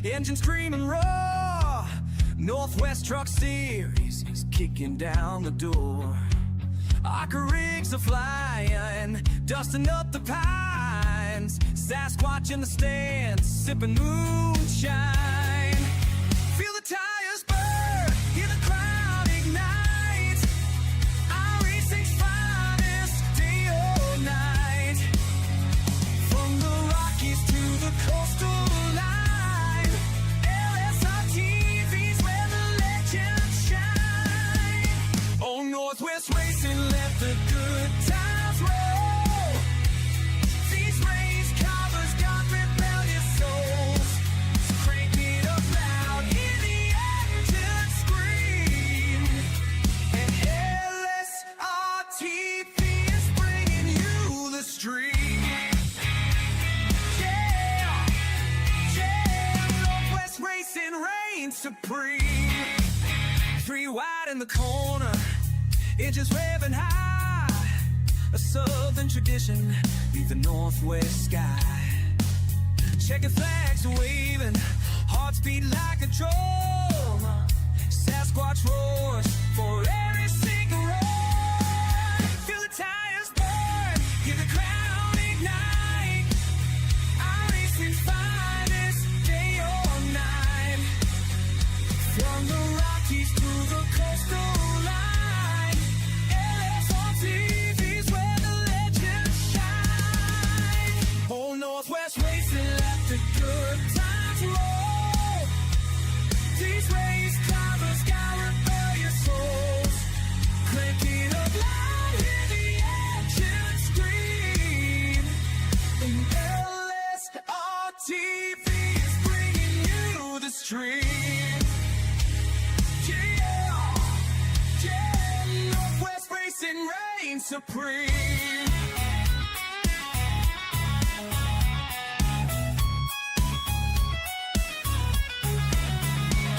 engine scream and roar. Northwest Truck Series is kicking down the door. ARCA rigs are flying, dusting up the pines. Sasquatch in the stands, sipping moonshine. Feel the tires burn, hear the crowd ignite. iRacing's finest, day or night. From the Rockies to the coastal line, LSRTV's where the legends shine. Oh, Northwest Racing, let the good times roll. These race covers got rebellious souls. So crank it up loud, hear the engine scream. And LSRTV is bringing you the stream. Yeah, yeah, Northwest Racing reigns supreme. 3 wide in the corner, engines revving high. A southern tradition beneath the northwest sky. Checkered flags waving, hearts beat like a drum. Sasquatch roars for every single roar. Feel the tires burn, hear the crowd ignite. iRacing's finest, day or night. From the Rockies to the coastal line, LSRTV's where the legends shine. Oh, Northwest Racing, let the good times roll. These race drivers got rebellious souls. Crank it up loud, hear the engine scream. And LSRTV is bringing you the stream. Yeah, yeah, Northwest Racing reigns supreme.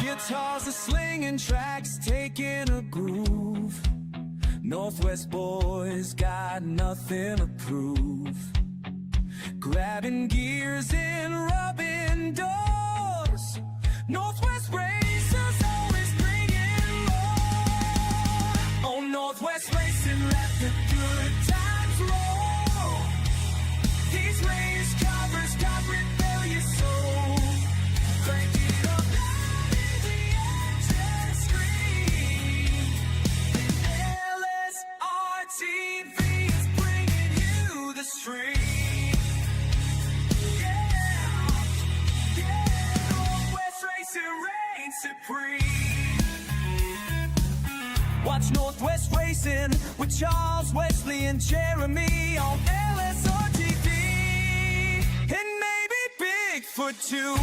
Guitars are slinging, tracks taking a groove. Northwest boys got nothing to prove. Grabbing gears and rubbing doors. Northwest racers always bringing more. Oh, Northwest Racing, let the good times roll. These race covers got rebellious souls. Crank it up loud, hear the engine scream. And LSRTV is bringing you the stream. Yeah, yeah, Northwest Racing reigns supreme. Watch Northwest Racing with Charles, Wesley, and Jeremy on LSRTV. And maybe Bigfoot too.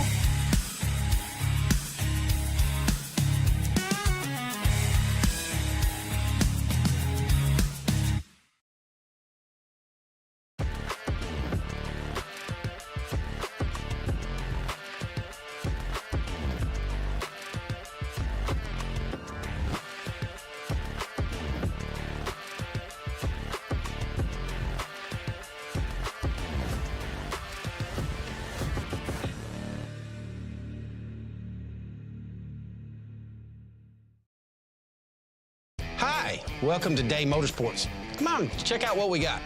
Hi, welcome to Day Motorsports. Come on, check out what we got.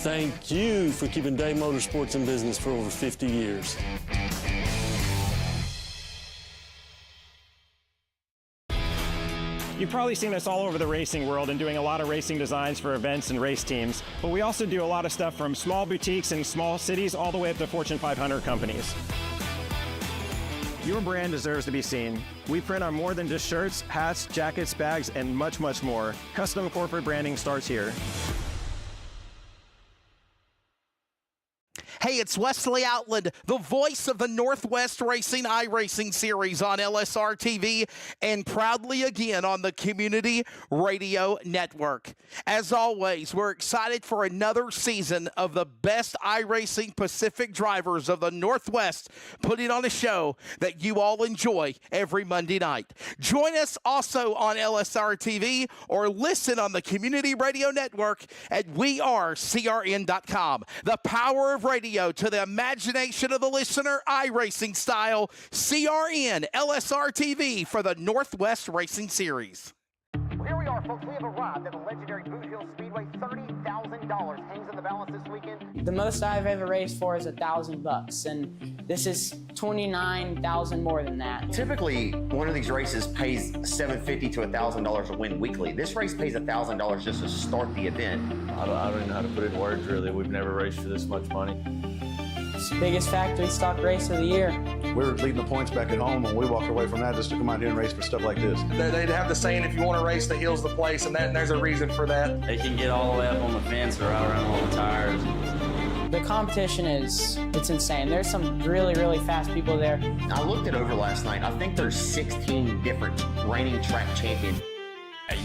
Thank you for keeping Day Motorsports in business for over 50 years. You've probably seen us all over the racing world and doing a lot of racing designs for events and race teams, but we also do a lot of stuff from small boutiques in small cities all the way up to Fortune 500 companies. Your brand deserves to be seen. We print on more than just shirts, hats, jackets, bags, and much, much more. Custom corporate branding starts here. Hey, it's Wesley Outland, the voice of the Northwest Racing iRacing series on LSRTV and proudly again on the Community Radio Network. As always, we're excited for another season of the best iRacing Pacific drivers of the Northwest putting on a show that you all enjoy every Monday night. Join us also on LSRTV or listen on the Community Radio Network at wearecrn.com. The power of radio to the imagination of the listener, iRacing style, CRN, LSRTV for the Northwest Racing Series. Here we are, folks. We have arrived at the legendary Boot Hill Speedway. $30,000 hangs in the balance this weekend. The most I've ever raced for is $1,000, and this is $29,000 more than that. Typically, one of these races pays $750 to $1,000 a win weekly. This race pays $1,000 just to start the event. I don't even know how to put it in words, really. We've never raced for this much money. It's the biggest factory stock race of the year. We were leading the points back at home, and we walked away from that just to come out here and race for stuff like this. They'd have the saying, if you want to race, the hill's the place, and there's a reason for that. They can get all the way up on the fence or right around all the tires. The competition it's insane. There's some really, really fast people there. I looked it over last night. I think there's 16 different reigning track champions.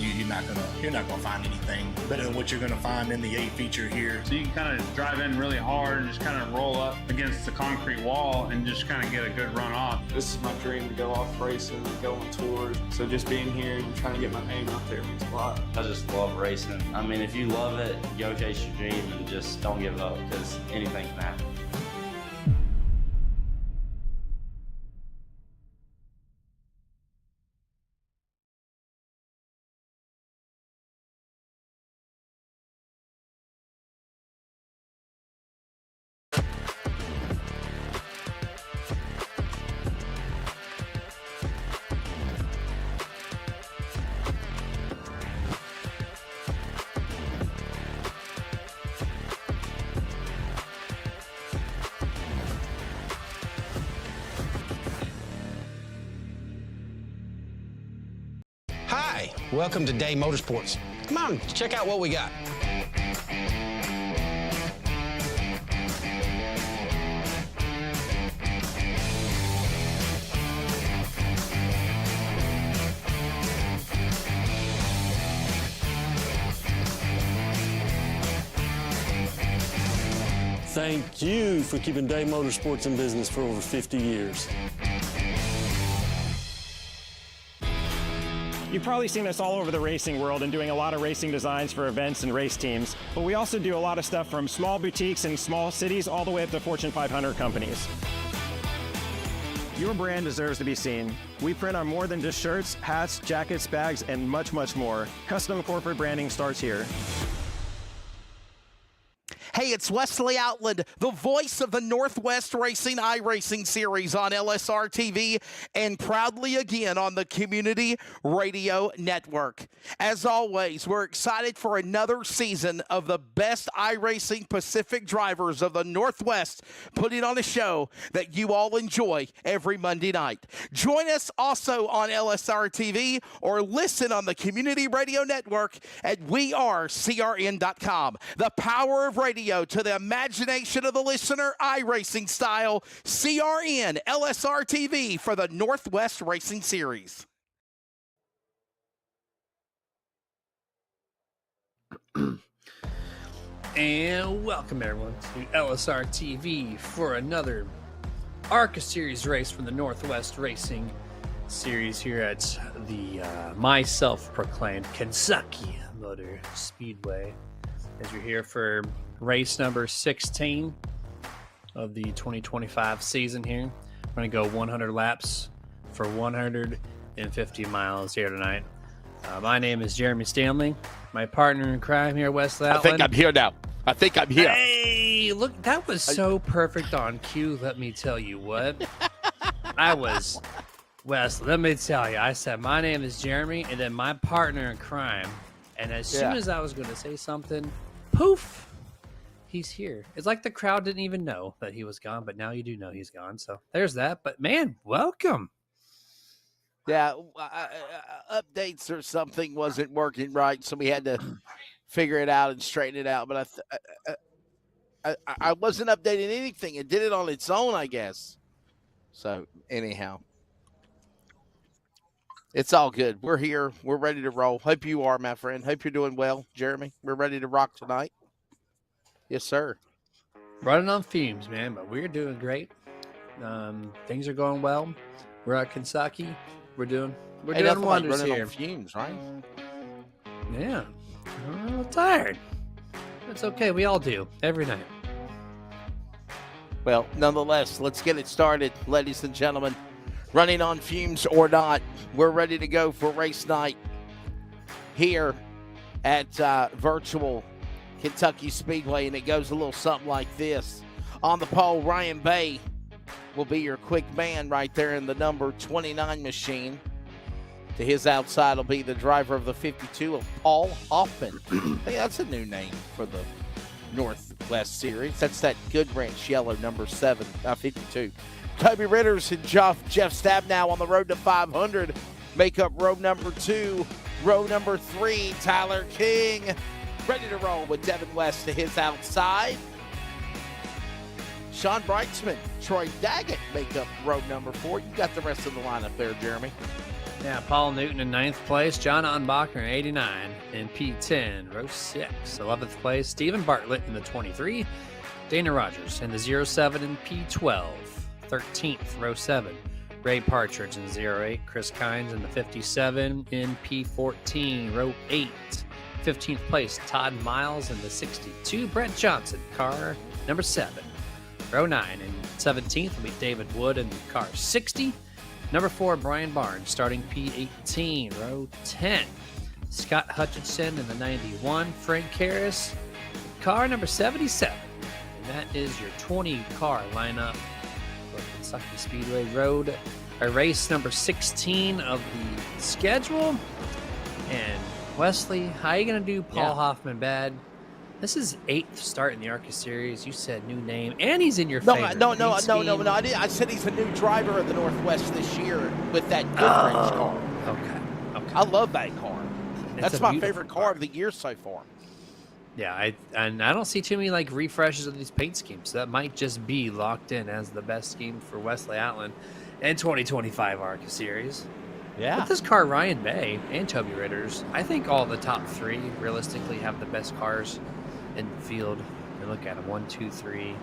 You're not gonna find anything better than what you're gonna find in the 8 feature here. So you can kind of drive in really hard and just kind of roll up against the concrete wall and just kind of get a good run off. This is my dream, to go off racing, go on tours. So just being here and trying to get my name out there means a lot. I just love racing. I mean, if you love it, go chase your dream and just don't give up, because anything can happen. Hi, welcome to Day Motorsports. Come on, check out what we got. Thank you for keeping Day Motorsports in business for over 50 years. You've probably seen us all over the racing world and doing a lot of racing designs for events and race teams, but we also do a lot of stuff from small boutiques in small cities all the way up to Fortune 500 companies. Your brand deserves to be seen. We print on more than just shirts, hats, jackets, bags, and much, much more. Custom corporate branding starts here. Hey, it's Wesley Outland, the voice of the Northwest Racing iRacing series on LSRTV and proudly again on the Community Radio Network. As always, we're excited for another season of the best iRacing Pacific drivers of the Northwest putting on a show that you all enjoy every Monday night. Join us also on LSRTV or listen on the Community Radio Network at wearecrn.com. The power of radio to the imagination of the listener, iRacing style, CRN, LSRTV for the Northwest Racing Series. And welcome everyone to LSR TV for another ARCA Series race from the Northwest Racing Series here at the my self-proclaimed Kentucky Motor Speedway. As you're here for race number 16 of the 2025 season here. We're going to go 100 laps for 150 miles here tonight. My name is Jeremy Stanley. My partner in crime here, Wesley Outland. I think I'm here now. I think I'm here. Hey, look, that was so perfect on cue, let me tell you what. Wesley, let me tell you, I said, my name is Jeremy, and then my partner in crime. And as soon as I was going to say something, poof, he's here. It's like the crowd didn't even know that he was gone, but now you do know he's gone. So there's that. But man, welcome. Yeah, updates or something wasn't working right, so we had to figure it out and straighten it out. But I wasn't updating anything. It did it on its own, I guess. So anyhow, it's all good. We're here. We're ready to roll. Hope you are, my friend. Hope you're doing well, Jeremy. We're ready to rock tonight. Yes, sir. Running on fumes, man, but we're doing great. Things are going well. We're at Kentucky. We're doing wonders like running here. On fumes, right? Yeah, I'm a little tired. It's okay. We all do every night. Well, nonetheless, let's get it started, ladies and gentlemen. Running on fumes or not, we're ready to go for race night here at virtual Kentucky Speedway, and it goes a little something like this. On the pole, Ryan Bay will be your quick man right there in the number 29 machine. To his outside will be the driver of the 52 of Paul Hoffman. Hey, that's a new name for the Northwest Series. That's that Good Ranch yellow number 52. Toby Ritters and Jeff Stabnow on the road to 500 make up row number 2. Row number 3, Tyler King ready to roll with Devin West to his outside. Sean Brightsman, Troy Daggett make up row number 4. You got the rest of the lineup there, Jeremy. Yeah, Paul Newton in 9th place, John Onbacher in 89 in P10, row 6. 11th place, Stephen Bartlett in the 23, Dana Rogers in the 07 in P12. 13th, row 7, Ray Partridge in 08, Chris Kynes in the 57 in P14, row 8. 15th place, Todd Miles in the 62, Brett Johnson, car number 7. Row 9 and 17th will be David Wood in car 60. Number 4, Brian Barnes, starting P18, row 10. Scott Hutchinson in the 91, Frank Harris, car number 77. And that is your 20-car lineup for Kentucky Speedway Road, race number 16 of the schedule. And Wesley, how are you going to do Paul Hoffman bad? This is 8th start in the ARCA series. You said new name, and he's in your favor. No. I did. I said he's a new driver of the Northwest this year with that Goodrich car. Okay. I love that car. That's my favorite car of the year so far. Yeah, I don't see too many like refreshes of these paint schemes. So that might just be locked in as the best scheme for Wesley Outland and 2025 ARCA series. Yeah. With this car, Ryan Bay and Toby Ritters, I think all the top 3 realistically have the best cars in the field. You look at them, 1, 2, 3,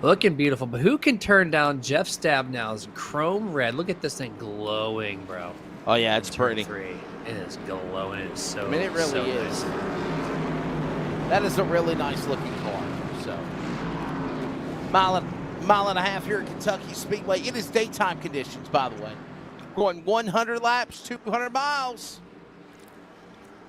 looking beautiful. But who can turn down Jeff Stabnow's chrome red? Look at this thing glowing, bro. Oh yeah, it's pretty. 3. It is glowing. It is so. I mean, it really so is. nice. That is a really nice looking car. So, mile and a half here at Kentucky Speedway. It is daytime conditions, by the way. Going 100 laps, 200 miles.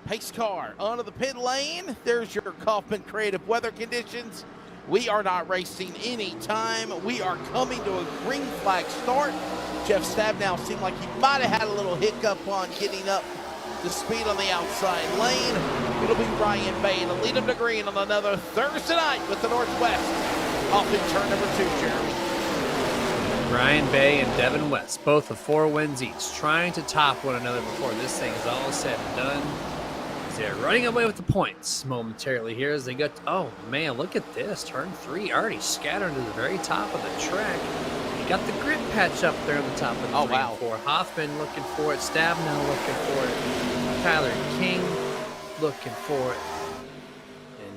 Pace car onto the pit lane. There's your Kaufman Creative Weather Conditions. We are not racing any time. We are coming to a green flag start. Jeff Stabnow seemed like he might have had a little hiccup on getting up to speed on the outside lane. It'll be Ryan Bay to lead him to green on another Thursday night with the Northwest. Off in turn number 2, Jeremy. Ryan Bay and Devin West, both with 4 wins each, trying to top one another before this thing is all said and done. They're running away with the points momentarily here as they get. Oh man, look at this. Turn 3 already scattered to the very top of the track. You got the grit patch up there on the top of the 3 and 4. Hoffman looking for it. Stabnow looking for it. Tyler King looking for it.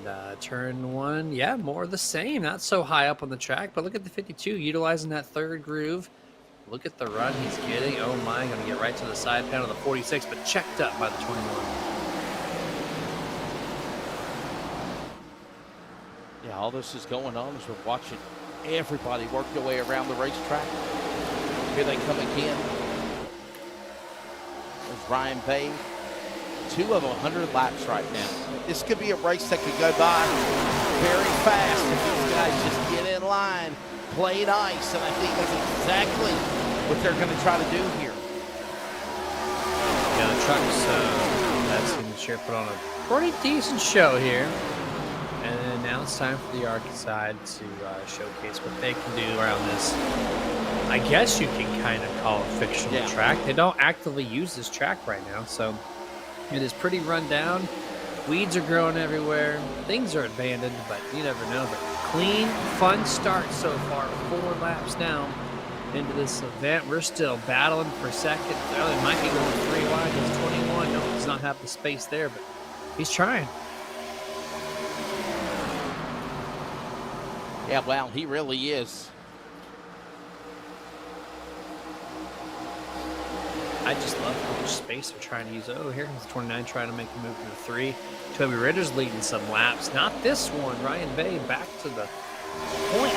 And turn 1, yeah, more of the same. Not so high up on the track, but look at the 52 utilizing that 3rd groove. Look at the run he's getting. Oh my, going to get right to the side panel of the 46, but checked up by the 21. Yeah, all this is going on as we're watching everybody work their way around the racetrack. Here they come again. There's Ryan Bay. 2 of 100 laps right now. This could be a race that could go by very fast if these guys just get in line, play nice, and I think that's exactly what they're going to try to do here. Yeah, the trucks, that's going to sure put on a pretty decent show here. And then now it's time for the ARCA side to showcase what they can do around this. I guess you can kind of call it fictional track. They don't actively use this track right now, so it is pretty run down. Weeds are growing everywhere. Things are abandoned, but you never know. But clean, fun start so far. 4 laps down into this event. We're still battling for second. Well, it might be going 3 wide. He's 21. No, does not have the space there, but he's trying. Yeah, wow, he really is. I just love how much space they're trying to use. Oh, here comes 29 trying to make a move to the 3. Toby Ritter's leading some laps. Not this one. Ryan Bay back to the point.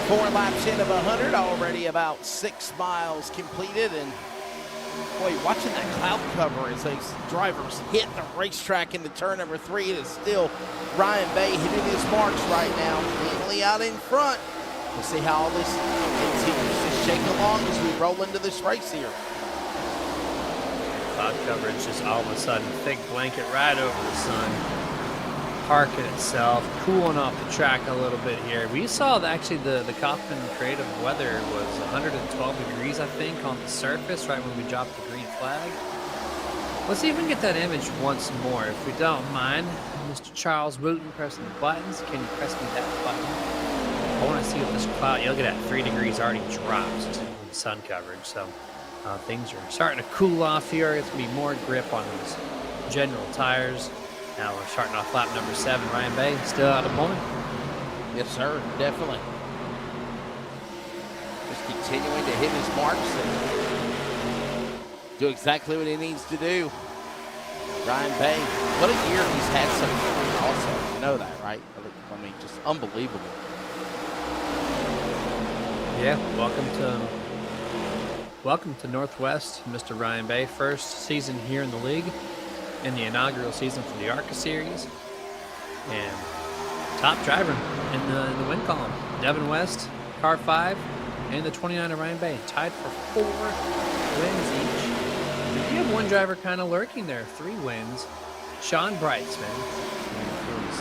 4 laps in of 100, already about 6 miles completed. And boy, watching that cloud cover as those drivers hit the racetrack into turn number 3, it is still Ryan Bay hitting his marks right now, cleanly out in front. We'll see how all this continues to shake along as we roll into this race here. Cloud coverage just all of a sudden thick blanket right over the sun. ARCA itself cooling off the track a little bit here. We saw that actually the Kaufman creative weather was 112 degrees, I think, on the surface right when we dropped the green flag. Let's even get that image once more, if we don't mind. Mr. Charles Wooten pressing the buttons. Can you press me that button? I want to see what this cloud, you look at that, 3 degrees already dropped to the sun coverage. So things are starting to cool off here. It's going to be more grip on those general tires. Now we're starting off lap number 7. Ryan Bay still out of point. Yes, sir, definitely. Just continuing to hit his marks and do exactly what he needs to do. Ryan Bay, what a year he's had so far also. You know that, right? I mean, just unbelievable. Yeah, welcome to Northwest, Mr. Ryan Bay. First season here in the league, in the inaugural season for the ARCA series, and top driver in the win column. Devin West, car 5, and the 29 of Ryan Bay, tied for 4 wins each. We have one driver kind of lurking there, 3 wins. Sean Brightsman,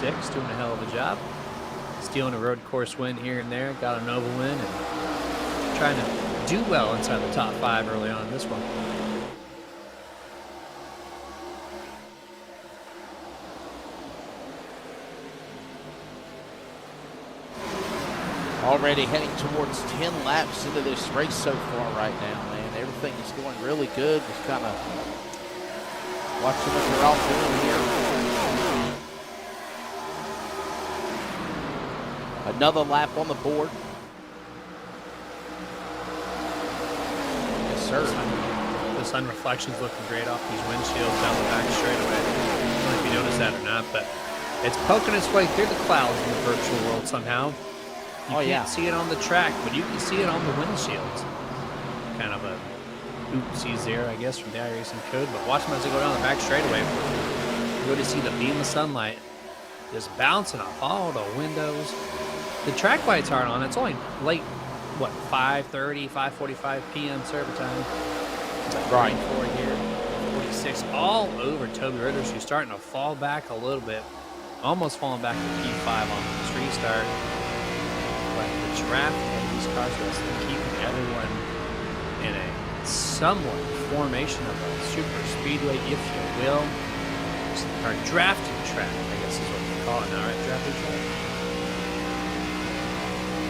46, doing a hell of a job. Stealing a road course win here and there, got an oval win, and trying to do well inside the top 5 early on in this one. Already heading towards 10 laps into this race so far right now, man. Everything is going really good. Just kind of watching what they're all doing here. Another lap on the board. Yes, sir. The sun reflection's looking great off these windshields down the back straightaway. I don't know if you noticed that or not, but it's poking its way through the clouds in the virtual world somehow. You can't see it on the track, but you can see it on the windshields. Kind of a oopsies there, I guess, from the iRacing code. But watch them as they go down the back straightaway. You go to see the beam of sunlight just bouncing off all the windows. The track lights aren't on. It's only late, what, 5:30, 5:45 p.m. server time. Right. 4 here, 46, all over Toby Ritter. She's starting to fall back a little bit. Almost falling back to P5 on this restart. But the draft of these cars was keeping everyone in a somewhat formation of a super speedway, if you will. Our drafting track, I guess is what we call it now, right? Drafting track?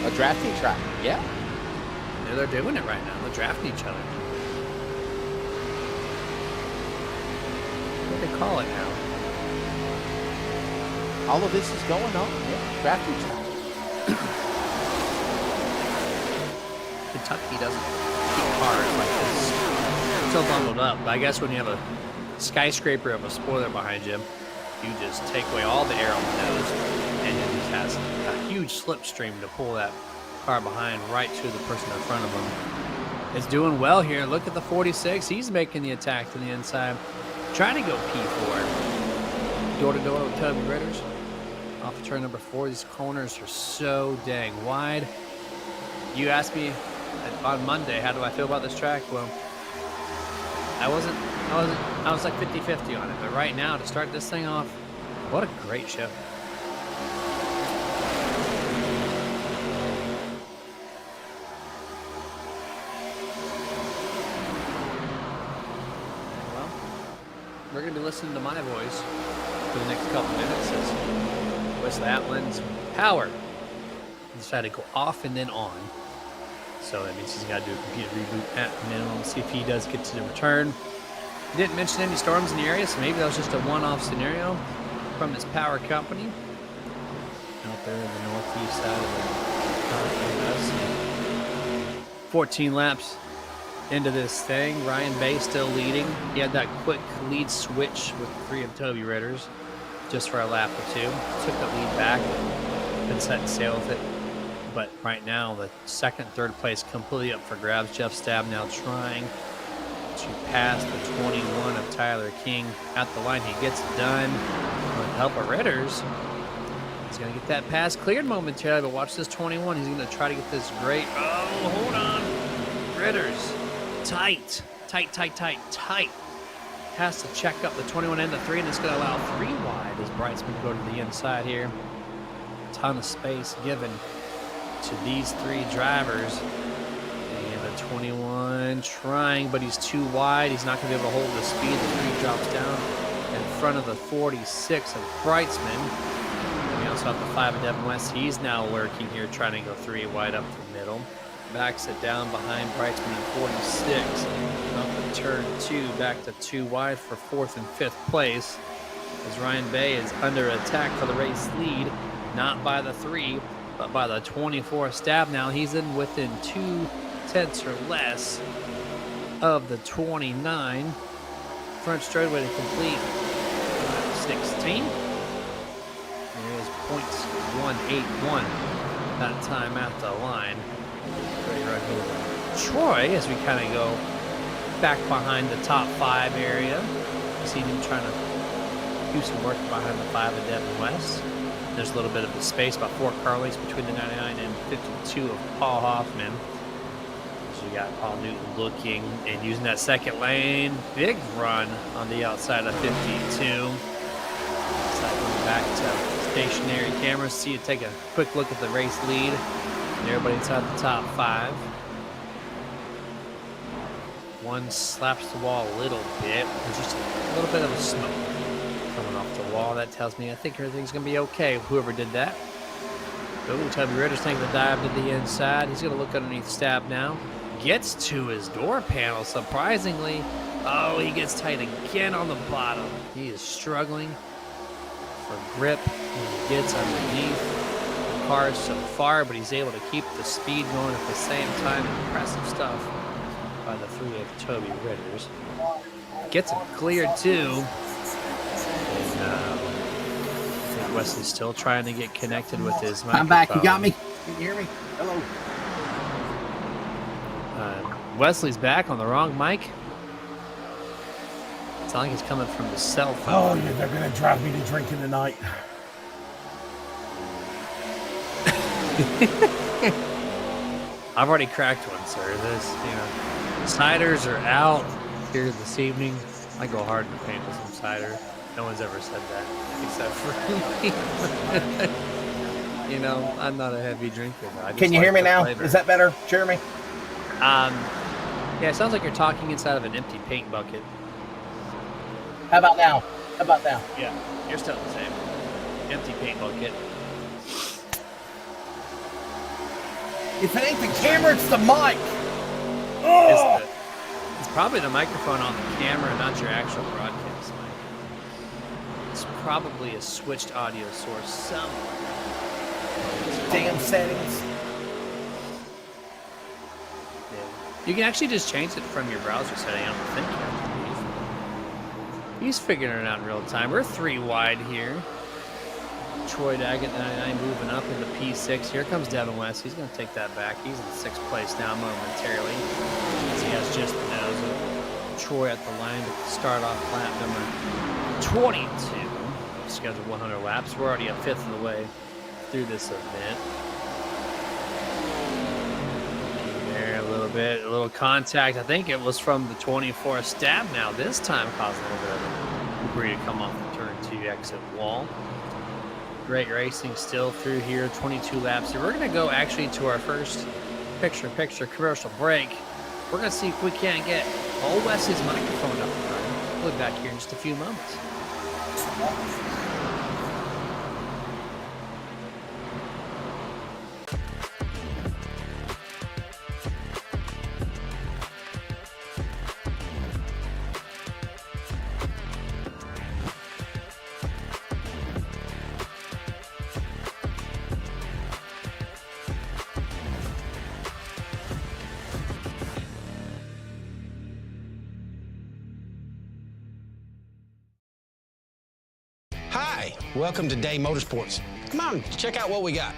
A drafting track, yeah. Yeah, they're doing it right now. They're drafting each other. What do they call it now? All of this is going on, yeah. Drafting track. Kentucky doesn't keep cars like this. It's still bundled up, but I guess when you have a skyscraper of a spoiler behind you, you just take away all the air on the nose, and it just has a huge slipstream to pull that car behind right to the person in front of him. It's doing well here. Look at the 46. He's making the attack to the inside, trying to go P4. Door to door with Toby Ritters. Off of turn number 4. These corners are so dang wide. You asked me on Monday, how do I feel about this track? Well, I was like 50-50 on it, but right now to start this thing off, what a great show. we're going to be listening to my voice for the next couple minutes as Wesley Outland's power decided to go off and then on. So that means he's got to do a computer reboot at minimum. See if he does get to the return. He didn't mention any storms in the area, so maybe that was just a one-off scenario from his power company out there in the northeast side of the 14 laps into this thing. Ryan Bay still leading. He had that quick lead switch with 3 of Toby Ritter's just for a lap or 2. Took the lead back and been set sail with it. But right now, the second, third place completely up for grabs. Jeff Stab now trying to pass the 21 of Tyler King at the line. He gets it done with the help of Ritters. He's going to get that pass cleared momentarily, but watch this 21. He's going to try to get this great. Oh, hold on. Ritters. Tight. Has to check up the 21 and the 3, and it's going to allow 3 wide as Brightsman go to the inside here. Ton of space given to these 3 drivers. And the 21 trying, but he's too wide. He's not going to be able to hold the speed. The 3 drops down in front of the 46 of Brightsman. We also have the 5 of Devin West. He's now lurking here, trying to go 3 wide up the middle. Backs it down behind Brightsman in 46. Up to turn 2, back to 2 wide for 4th and 5th place. As Ryan Bay is under attack for the race lead, not by the 3, but by the 24 Stab now. He's in within 2 tenths or less of the 29. Front straightaway to complete 16. There is .181 that time at the line. Troy, as we kind of go back behind the top 5 area. See him trying to do some work behind the 5 of Devin West. There's a little bit of a space, about 4 car lengths between the 99 and 52 of Paul Hoffman. So you got Paul Newton looking and using that second lane. Big run on the outside of 52. Cycling back to stationary cameras. See you take a quick look at the race lead. And everybody inside the top 5. One slaps the wall a little bit. There's just a little bit of a smoke coming off the wall. That tells me I think everything's going to be okay. Whoever did that. Oh, Toby Ritter's taking the dive to the inside. He's going to look underneath Stab now. Gets to his door panel, surprisingly. Oh, he gets tight again on the bottom. He is struggling for grip when he gets underneath the car so far, but he's able to keep the speed going at the same time. Impressive stuff by the 3 of Toby Ritter's. Gets him cleared too. And Wesley's still trying to get connected with his microphone. I'm back. You got me? Can you hear me? Hello. Wesley's back on the wrong mic. It's not like he's coming from the cell phone. Oh, yeah, they're going to drive me to drinking tonight. I've already cracked one, sir. Ciders are out here this evening. I go hard in the paint with some cider. No one's ever said that except for me. I'm not a heavy drinker. Can you hear me now? Is that better, Jeremy? Yeah, it sounds like you're talking inside of an empty paint bucket. How about now? Yeah, you're still the same. Empty paint bucket. If it ain't the camera, it's the mic. Oh! It's probably the microphone on the camera, not your actual broadcast mic. It's probably a switched audio source somewhere. Damn settings. Yeah. You can actually just change it from your browser setting. I don't think you have to. He's figuring it out in real time. We're 3 wide here. Troy Daggett, 99, moving up into P6. Here comes Devin West. He's going to take that back. He's in 6th place now momentarily. As he has just the nose of Troy at the line to start off lap number 22. Scheduled 100 laps. We're already a 5th of the way through this event. There a little bit, a little contact. I think it was from the 24 Stab now. This time causing a little bit of debris to come off the turn 2 exit wall. Great racing still through here, 22 laps here. We're going to go actually to our first picture commercial break. We're going to see if we can't get old Wesley's microphone up and running. We'll be back here in just a few moments. Hi, welcome to Day Motorsports. Come on, check out what we got.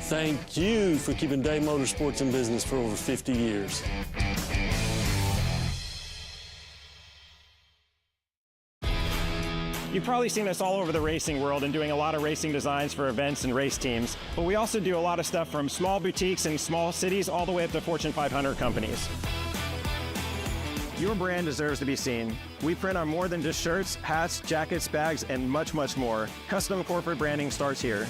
Thank you for keeping Day Motorsports in business for over 50 years. You've probably seen us all over the racing world and doing a lot of racing designs for events and race teams, but we also do a lot of stuff from small boutiques in small cities all the way up to Fortune 500 companies. Your brand deserves to be seen. We print on more than just shirts, hats, jackets, bags, and much, much more. Custom corporate branding starts here.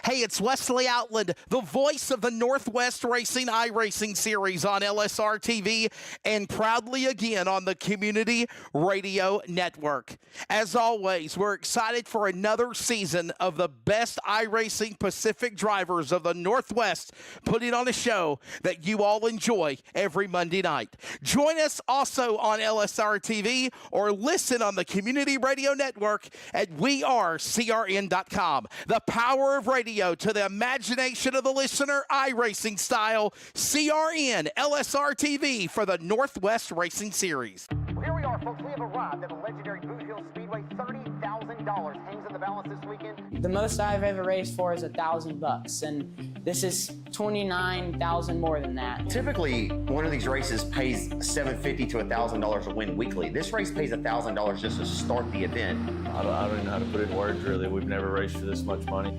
Hey, it's Wesley Outland, the voice of the Northwest Racing iRacing series on LSRTV, and proudly again on the Community Radio Network. As always, we're excited for another season of the best iRacing Pacific drivers of the Northwest, putting on a show that you all enjoy every Monday night. Join us also on LSRTV or listen on the Community Radio Network at wearecrn.com. The power of radio to the imagination of the listener, iRacing style, CRN, LSRTV for the Northwest Racing Series. Well, here we are, folks. We have arrived at the legendary Boot Hill Speedway. $30,000 hangs in the balance this weekend. The most I've ever raced for is $1,000, and this is $29,000 more than that. Typically, one of these races pays $750 to $1,000 a win weekly. This race pays $1,000 just to start the event. I don't even know how to put it in words, really. We've never raced for this much money.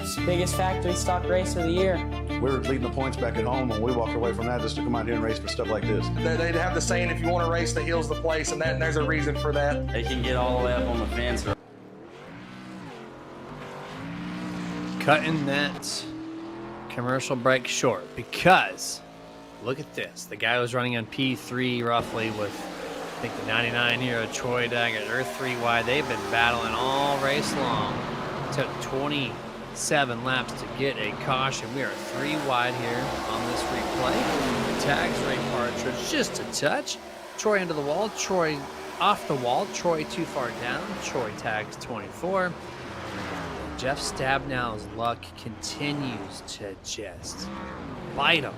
It's the biggest factory stock race of the year. We were leading the points back at home, and we walked away from that just to come out here and race for stuff like this. They'd have the saying, if you want to race, the hill's the place, and there's a reason for that. They can get all the way up on the fence. Cutting that commercial break short because look at this. The guy was running on P3 roughly with, I think, the 99 here of Troy Daggett. They're 3 wide. They've been battling all race long. It took 27 laps to get a caution. We are 3 wide here on this replay. Tags Ray Partridge just a touch. Troy into the wall. Troy off the wall. Troy too far down. Troy tags 24. Jeff Stabnow's luck continues to just bite him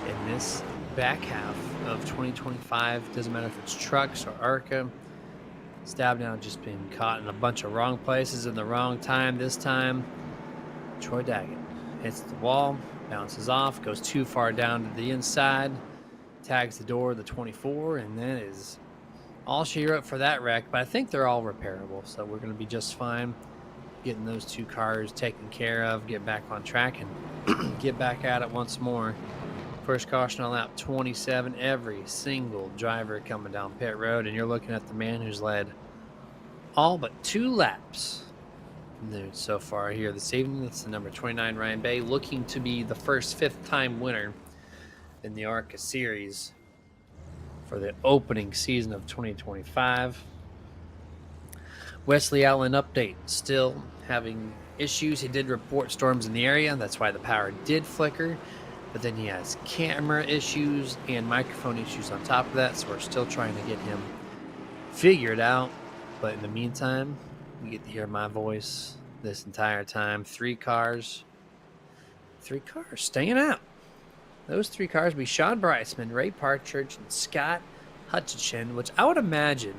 in this back half of 2025. Doesn't matter if it's trucks or ARCA. Stabnow just being caught in a bunch of wrong places in the wrong time. This time, Troy Daggett hits the wall, bounces off, goes too far down to the inside, tags the door of the 24, and that is all she wrote for that wreck. But I think they're all repairable, so we're going to be just fine getting those 2 cars taken care of, get back on track, and get back at it once more. First caution on lap 27. Every single driver coming down pit road, and you're looking at the man who's led all but 2 laps so far here this evening. That's the number 29, Ryan Bay, looking to be the first 5th-time winner in the ARCA series for the opening season of 2025. Wesley Allen update, still having issues. He did report storms in the area. That's why the power did flicker. But then he has camera issues and microphone issues on top of that. So we're still trying to get him figured out. But in the meantime, you get to hear my voice this entire time. 3 cars staying out. Those 3 cars be Sean Bryceman, Ray Partridge, and Scott Hutchinson, which I would imagine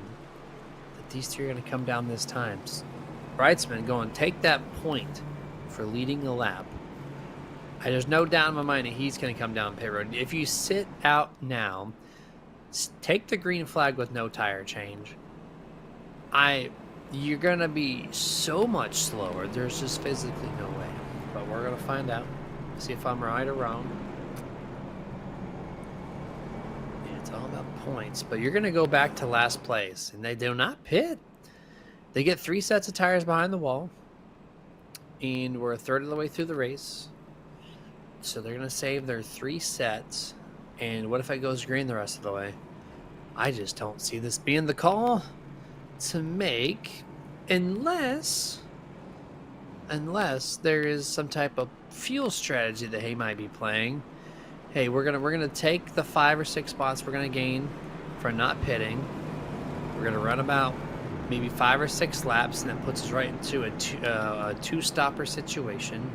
that these 3 are going to come down this time. Bryceman going to take that point for leading the lap. There's no doubt in my mind that he's going to come down pit road. If you sit out now, take the green flag with no tire change, you're going to be so much slower. There's just physically no way. But we're going to find out. See if I'm right or wrong. Yeah, it's all about points, but you're going to go back to last place, and they do not pit. They get 3 sets of tires behind the wall, and we're a third of the way through the race. So they're going to save their 3 sets, and what if it goes green the rest of the way? I just don't see this being the call to make, unless there is some type of fuel strategy that he might be playing. Hey, we're gonna take the 5 or 6 spots we're gonna gain for not pitting. We're gonna run about maybe 5 or 6 laps, and that puts us right into a 2-stopper situation.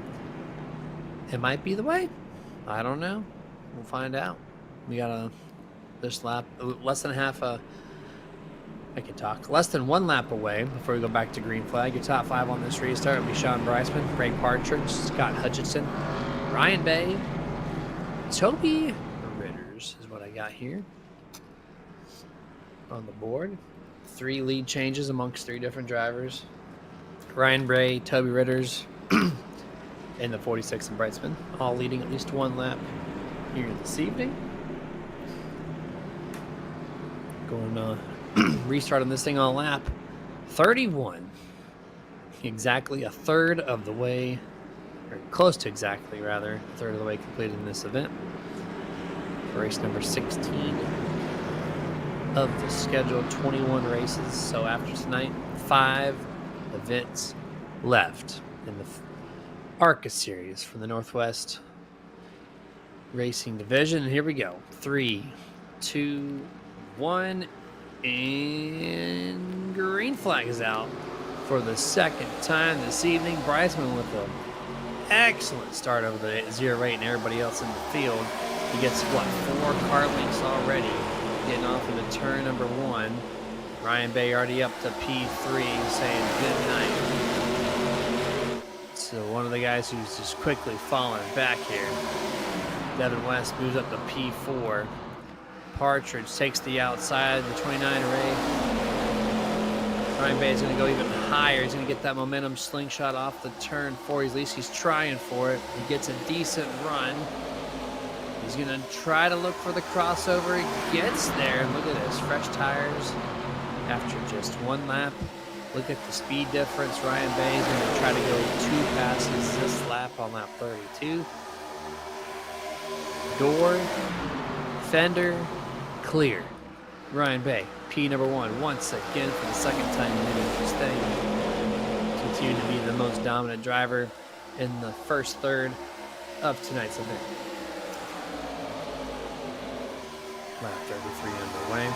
It might be the way. I don't know. We'll find out. We got this lap, less than half a. I can talk. Less than 1 lap away before we go back to green flag. Your top 5 on this restart will be Sean Bryceman, Greg Partridge, Scott Hutchinson, Ryan Bay, Toby Ritters is what I got here on the board. 3 lead changes amongst 3 different drivers. Ryan Bay, Toby Ritters, and the 46 and Bryceman, all leading at least 1 lap here this evening. Going restart on this thing on lap 31. Exactly a third of the way, or close to exactly, rather, a third of the way completed in this event. Race number 16 of the scheduled 21 races. So after tonight, 5 events left in the ARCA series from the Northwest Racing Division. And here we go. 3, 2, 1, and green flag is out for the 2nd time this evening. Bryceman with an excellent start over the 0-8 and everybody else in the field. He gets, what, 4 car lengths already, getting off into turn number 1. Ryan Bay already up to P3, saying good night. So one of the guys who's just quickly falling back here. Devin West moves up to P4. Partridge takes the outside, the 29 array. Ryan Bay is going to go even higher. He's going to get that momentum slingshot off the turn 4. At least he's trying for it. He gets a decent run. He's going to try to look for the crossover. He gets there. Look at this, fresh tires after just 1 lap. Look at the speed difference. Ryan Bay is going to try to go 2 passes this lap on lap 32. Door, fender, clear. Ryan Bay, P number 1, once again for the 2nd time in this thing. Continue to be the most dominant driver in the first third of tonight's event. Lap 33 underway.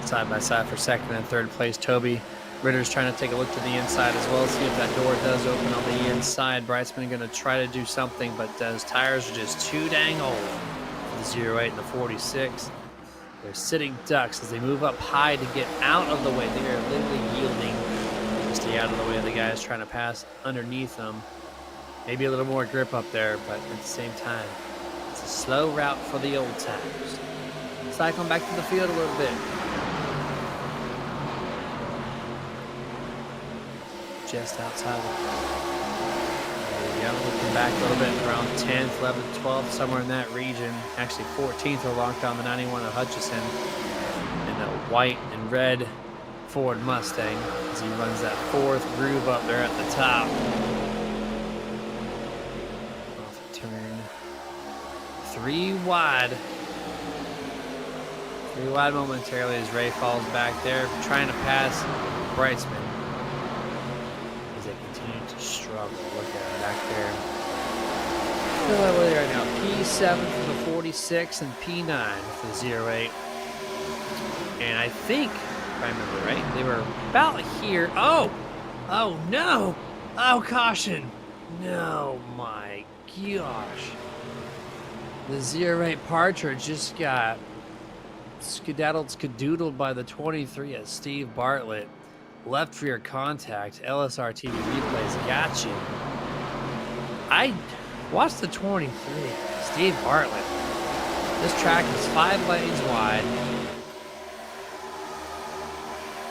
Side by side for 2nd and 3rd place. Toby Ritter's trying to take a look to the inside as well, see if that door does open on the inside. Bryceman going to try to do something, but those tires are just too dang old. The 0-8 and the 46. They're sitting ducks as they move up high to get out of the way. They are literally yielding to stay out of the way of the guys trying to pass underneath them. Maybe a little more grip up there, but at the same time, it's a slow route for the old timers. Cycling back to the field a little bit. Just outside of it. There we go. Looking back a little bit, around 10th, 11th, 12th, somewhere in that region. Actually 14th for a long time, the 91 of Hutchison. And the white and red Ford Mustang as he runs that 4th groove up there at the top. Off the turn. 3 wide. 3 wide momentarily as Ray falls back there, trying to pass Bryceman. Struggle. Look at it back there. Where they are now. P7 for the 46 and P9 for the 0-8. And I think, if I remember right, they were about here. Oh! Oh no! Oh, caution! No, my gosh. The 0-8 Partridge just got skedaddled by the 23 of Steve Bartlett. Left rear contact. LSRTV replays got you. I watched the 23. Steve Bartlett. This track is 5 lanes wide.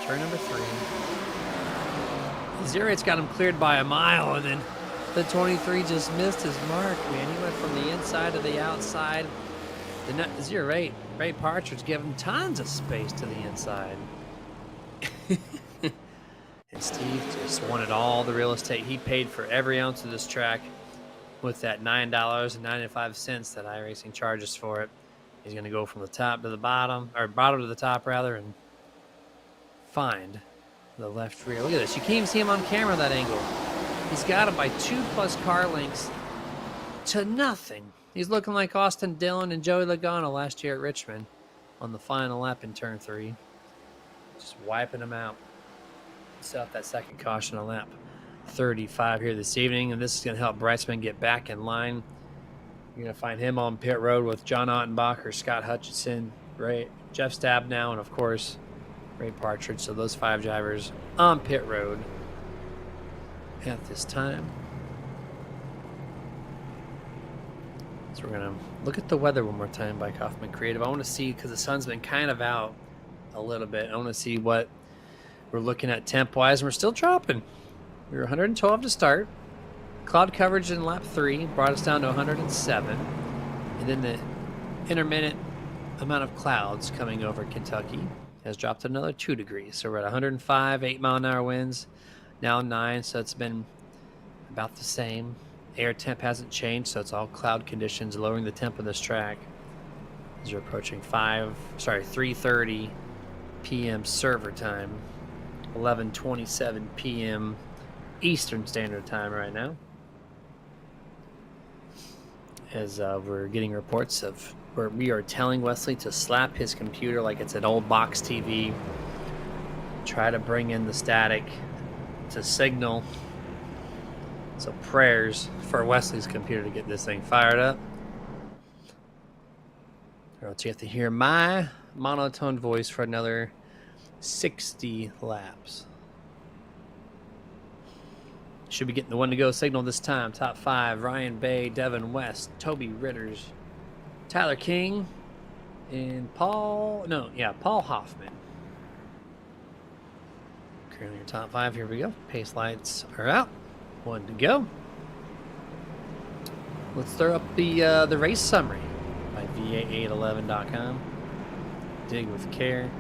Turn number 3. The 0-8's got him cleared by a mile, and then The 23 just missed his mark, man. He went from the inside to the outside. The 08, Ray Partridge gave him tons of space to the inside. And Steve just wanted all the real estate. He paid for every ounce of this track with that $9.95 that iRacing charges for it. He's going to go from the top to the bottom, or bottom to the top, rather, and find the left rear. Look at this. You can't even see him on camera, that angle. He's got him by 2+ car lengths to nothing. He's looking like Austin Dillon and Joey Logano last year at Richmond on the final lap in turn 3. Just wiping him out. Set up that second caution on lap 35 here this evening, and this is going to help Brightsman get back in line. You're going to find him on pit road with John Ottenbacher, Scott Hutchinson, Jeff Stabnow, and of course Ray Partridge. So those 5 drivers on pit road at this time. So we're going to look at the weather one more time by Kaufman Creative. I want to see, because the sun's been kind of out a little bit, I want to see what we're looking at temp-wise, and we're still dropping. We were 112 to start. Cloud coverage in lap 3 brought us down to 107. And then the intermittent amount of clouds coming over Kentucky has dropped another 2 degrees. So we're at 105, 8-mile-an-hour winds, now 9, so it's been about the same. Air temp hasn't changed, so it's all cloud conditions, lowering the temp of this track. As you're approaching 3:30 p.m. server time. 11:27 p.m. Eastern Standard Time right now. As we're getting reports of where we are telling Wesley to slap his computer like it's an old box TV. Try to bring in the static to signal. So prayers for Wesley's computer to get this thing fired up. Or else you have to hear my monotone voice for another 60 laps. Should be getting the one to go signal this time. Top 5, Ryan Bay, Devin West, Toby Ritters, Tyler King, and Paul Hoffman. Currently your top 5, here we go. Pace lights are out. 1 to go. Let's throw up the race summary by VA811.com. Dig with care.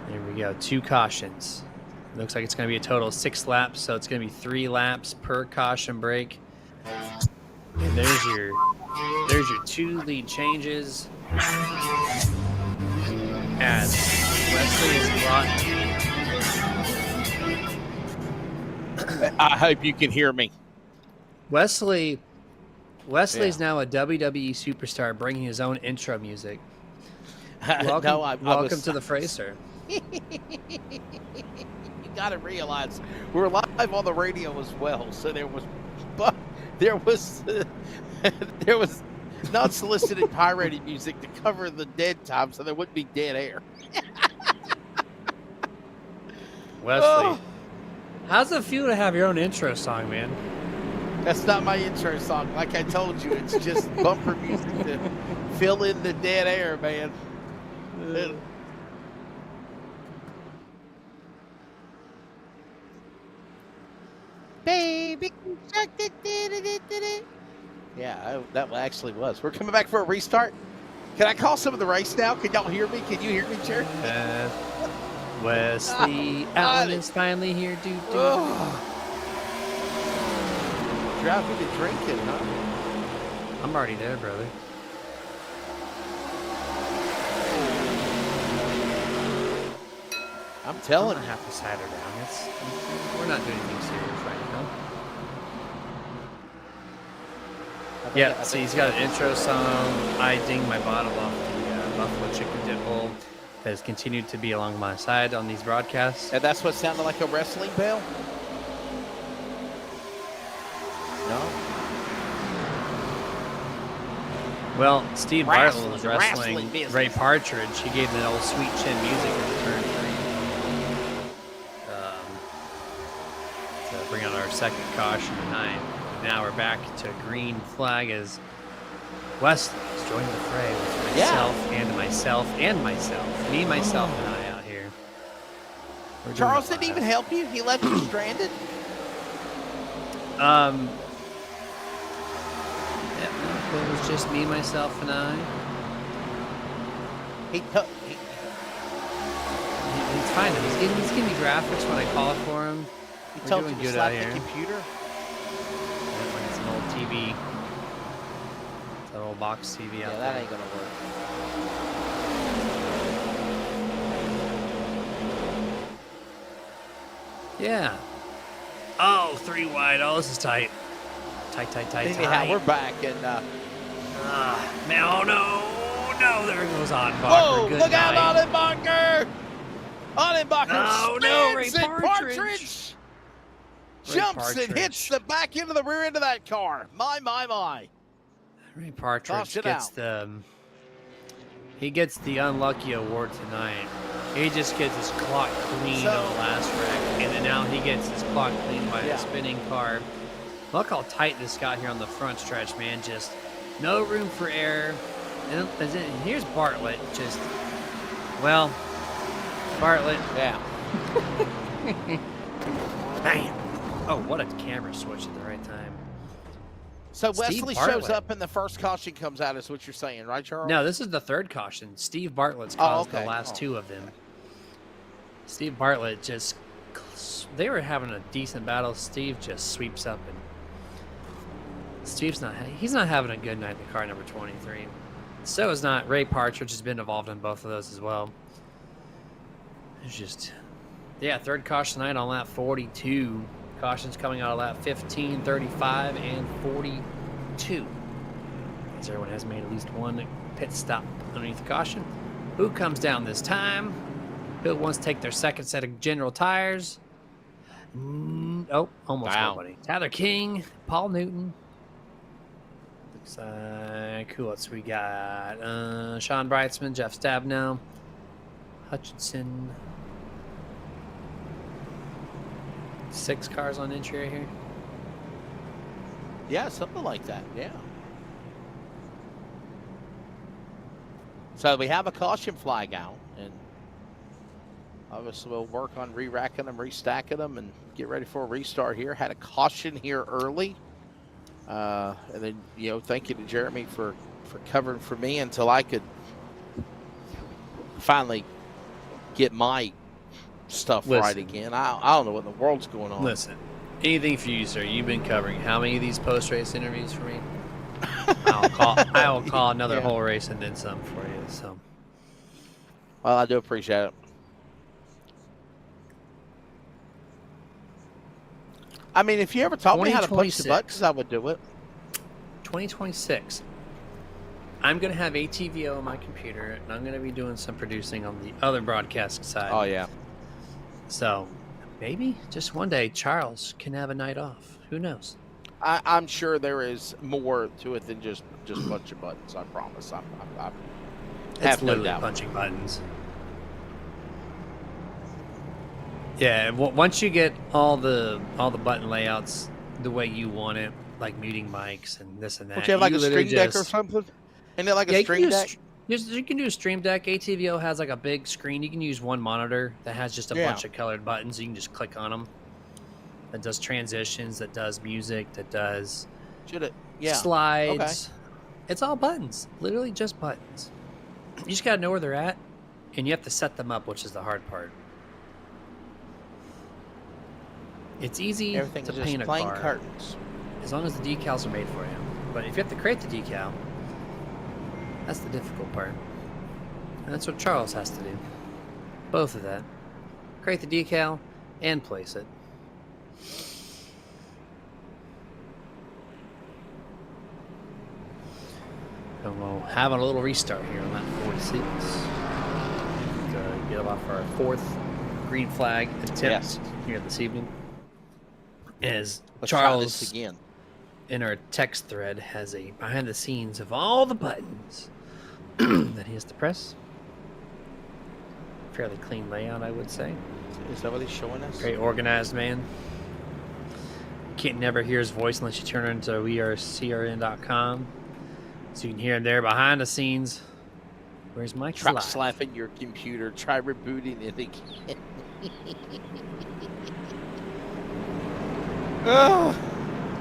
There we go. 2 cautions. Looks like it's going to be a total of 6 laps, so it's going to be 3 laps per caution break. And there's your 2 lead changes. As Wesley is brought. I hope you can hear me. Wesley's now a WWE superstar, bringing his own intro music. Welcome, welcome to the fray, sir. You got to realize we're live on the radio as well, so there was non-solicited pirated music to cover the dead time, so there wouldn't be dead air. Wesley, how's it feel to have your own intro song, man? That's not my intro song. Like I told you, it's just bumper music to fill in the dead air, man. Baby, yeah, that actually was. We're coming back for a restart. Can I call some of the race now? Can y'all hear me? Can you hear me, Chair? Wesley Allen is finally here, dude. Drive me to drinking, huh? I'm already there, brother. I'm telling you. I'm gonna have to side her down. We're not doing anything serious right now. Yeah, see, he's got an intro song. I ding my bottle off the Buffalo Chicken Dip Bowl that has continued to be along my side on these broadcasts. And that's what sounded like a wrestling bell? No. Well, Steve Bartlett was wrestling Ray Partridge. He gave him that old Sweet Chin music in turn 3. To bring out our second caution tonight. Now we're back to green flag as Wesley has joined the fray with myself and myself. Me, myself, and I out here. Charles didn't even help you? He left you stranded? Yep, no, it was just me, myself, and I. He's fine. He's giving me graphics when I call it for him. He We're told doing you to good slap out the here. computer? It's an old TV. It's an old box TV out Yeah, there. that ain't gonna work. Yeah. Oh, 3 wide. Oh, this is tight. Tight. Anyhow, we're back, and man, oh no, there goes Ottenbacher. whoa! Good Look night. out, Ottenbacher! Ottenbacher Oh, no, Ray spins and Partridge. Ray Jumps and Partridge. hits the back end of the rear end of that car. My. Ray Partridge Tossed it gets out. he gets the unlucky award tonight. He just gets his clock cleaned on the last wreck, and then now he gets his clock cleaned by a spinning car. Look how tight this got here on the front stretch, man. Just no room for error. And here's Bartlett. Just, well, Bartlett. Yeah. Bam. Oh, what a camera switch at the right time. So Steve Wesley Bartlett. shows up and the first caution comes out, is what you're saying, right, Charles? No, this is the third caution. Steve Bartlett's caused okay. the last 2 of them. Steve Bartlett just, they were having a decent battle. Steve just sweeps up, and he's not having a good night in the car number 23. So is not Ray Partridge, has been involved in both of those as well. It's just, yeah, third caution tonight on lap 42. Cautions coming out of lap 15, 35, and 42. As everyone has made at least one pit stop underneath the caution. Who comes down this time? Who wants to take their second set of general tires? Oh, almost nobody. Tyler King, Paul Newton. Looks like, who else we got? Sean Brightsman, Jeff Stabnow, Hutchinson. 6 cars on entry right here. Yeah, something like that, yeah. So we have a caution flag out, and obviously we'll work on re-racking them, restacking them, and get ready for a restart here. Had a caution here early. And then, thank you to Jeremy for covering for me until I could finally get my stuff right again. I don't know what in the world's going on. Listen, anything for you, sir. You've been covering how many of these post-race interviews for me? I will call another whole race and then some for you. So, well, I do appreciate it. I mean, if you ever taught me how to push the buttons, I would do it. 2026. I'm going to have ATVO on my computer, and I'm going to be doing some producing on the other broadcast side. Oh, yeah. So, maybe just one day Charles can have a night off. Who knows? I'm sure there is more to it than just bunch of buttons. I promise. I It's literally punching buttons. Yeah, once you get all the button layouts the way you want it, like muting mics and this and that. Don't you have like a Stream Deck or something? Isn't it like a Stream Deck? You can do a Stream Deck. ATVO has like a big screen. You can use one monitor that has just a bunch of colored buttons. You can just click on them. That does transitions, that does music, that does slides. Okay. It's all buttons. Literally just buttons. You just got to know where they're at, and you have to set them up, which is the hard part. It's easy to paint a car curtains. as long as the decals are made for you. But if you have to create the decal, that's the difficult part. And that's what Charles has to do. Both of that. Create the decal and place it. And we'll have a little restart here on that 46. To get off our 4th green flag attempt here this evening. As Charles again in our text thread has a behind the scenes of all the buttons that he has to press. Fairly clean layout, I would say. Is that what he's showing us? Very organized man. Can't never hear his voice unless you turn it into wearecrn.com. So you can hear him there behind the scenes. Where's my Try slapping your computer. Try rebooting it again.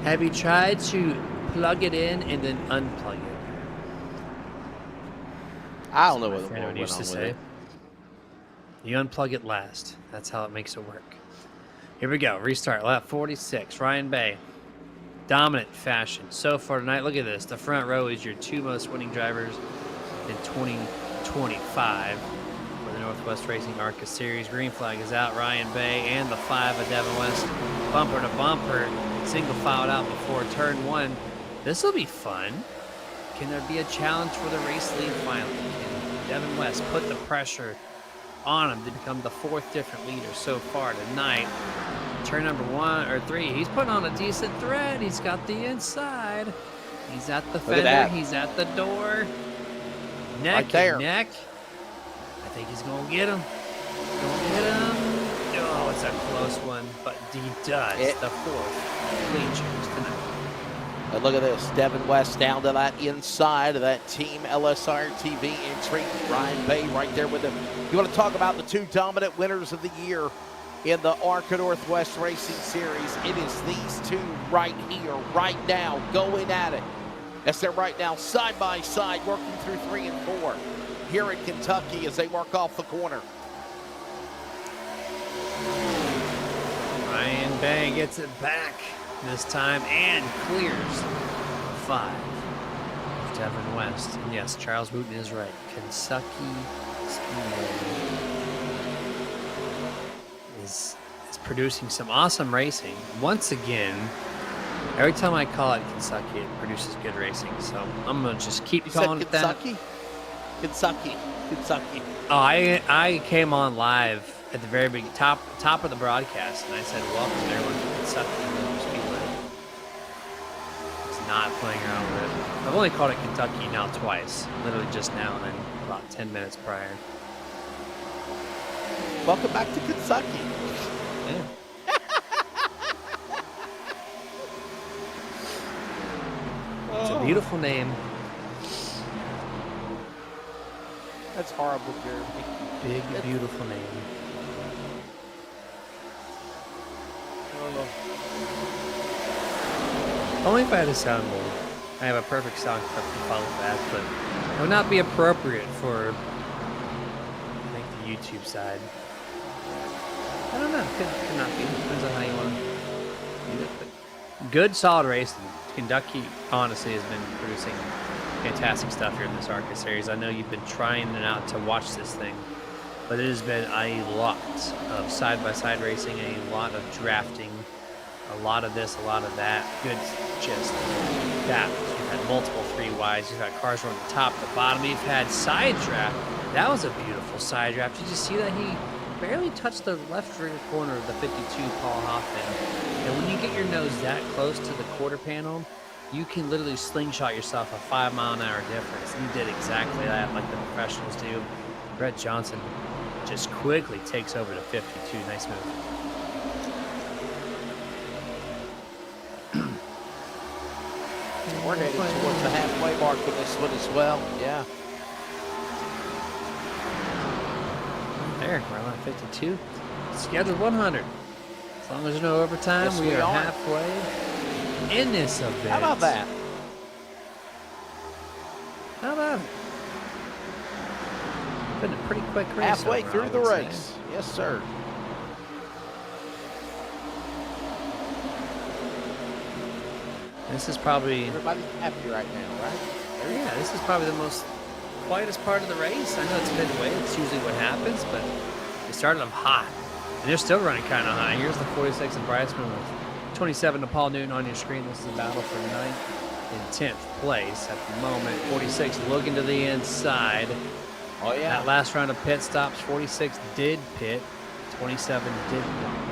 Have you tried to plug it in and then unplug it? I don't know what Friend went used on to with say. it. You unplug it last. That's how it makes it work. Here we go. Restart. Lap 46. Ryan Bay. Dominant fashion so far tonight. Look at this. The front row is your two most winning drivers in 2025 for the Northwest Racing ARCA Series. Green flag is out. Ryan Bay and the 5 of Devin West. Bumper to bumper. Single filed out before turn 1. This will be fun. Can there be a challenge for the race lead finally? Can Devin West put the pressure on him to become the 4th different leader so far tonight? Turn number 1 or 3. He's putting on a decent thread. He's got the inside. He's at the fender. He's at the door. Neck Right there. and neck. I think he's going to get him. Gonna get him. Oh, it's a close one, but he does. The 4th lead change tonight. But look at this. Devin West down to that inside of that Team LSRTV entry. Ryan Bay right there with him. You want to talk about the 2 dominant winners of the year in the ARCA Northwest Racing Series? It is these 2 right here, right now, going at it. As they're right now side by side, working through 3 and 4 here in Kentucky as they work off the corner. Ryan Bay gets it back this time and clears 5. Devin West. And yes, Charles Wooten is right. Kentucky Speedway is producing some awesome racing. Once again, every time I call it Kentucky, it produces good racing. So I'm going to just keep calling it that. Kentucky. Oh, I came on live at the very big top of the broadcast, and I said, welcome everyone to Kentucky Motor Speedway. It's not playing around with it. I've only called it Kentucky now twice, literally just now and then about 10 minutes prior. Welcome back to Kentucky. Yeah. It's a beautiful name. That's horrible, Jeremy. Big, beautiful name. Only if I had a soundboard. I have a perfect sound clip to follow that, but it would not be appropriate for, I think, the YouTube side. I don't know. Could not be. Depends on how you want to do it. But good, solid racing. Kentucky, honestly, has been producing fantastic stuff here in this ARCA series. I know you've been trying it out to watch this thing, but it has been a lot of side-by-side racing, a lot of drafting, a lot of this, a lot of that. Good, just that. You've had multiple 3-wides. You've had cars running the top, the bottom. You've had side draft. That was a beautiful side draft. Did you see that he barely touched the left rear corner of the 52 Paul Hoffman? And when you get your nose that close to the quarter panel, you can literally slingshot yourself a 5-mile-an-hour difference. And he did exactly that, like the professionals do. Brett Johnson just quickly takes over to 52. Nice move. We're headed towards the halfway mark with this one as well. Yeah. There, we're on 52. Scheduled 100. As long as there's no overtime, Yes, we are halfway in this event. How about that? How about it? Been a pretty quick race. Halfway overall, through I the would race. say. Yes, sir. This is probably... Everybody's happy right now, right? Yeah, this is probably the most quietest part of the race. I know it's midway. It's usually what happens, but they started them hot. And they're still running kind of high. Here's the 46 of Bryceman with 27 to Paul Newton on your screen. This is a battle for 9th and 10th place at the moment. 46 looking to the inside. Oh, yeah. That last round of pit stops, 46 did pit. 27 did not.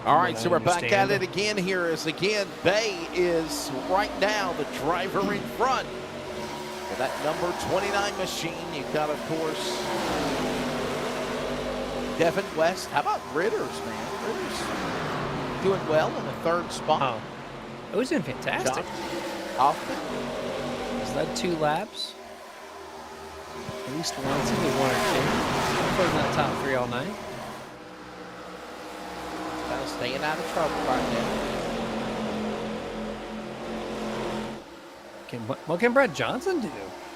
All right, so we're back at understand. it again here as, again, Bay is right now the driver in front. For that number 29 machine, you've got, of course, Devin West. How about Ritters, man? Ritters doing well in the 3rd spot. Oh, it was doing fantastic. Hoffman. He's led 2 laps. At least once, maybe 1 or 2. Put in that top 3 all night. Kind of staying out of trouble right now. What can Brett Johnson do?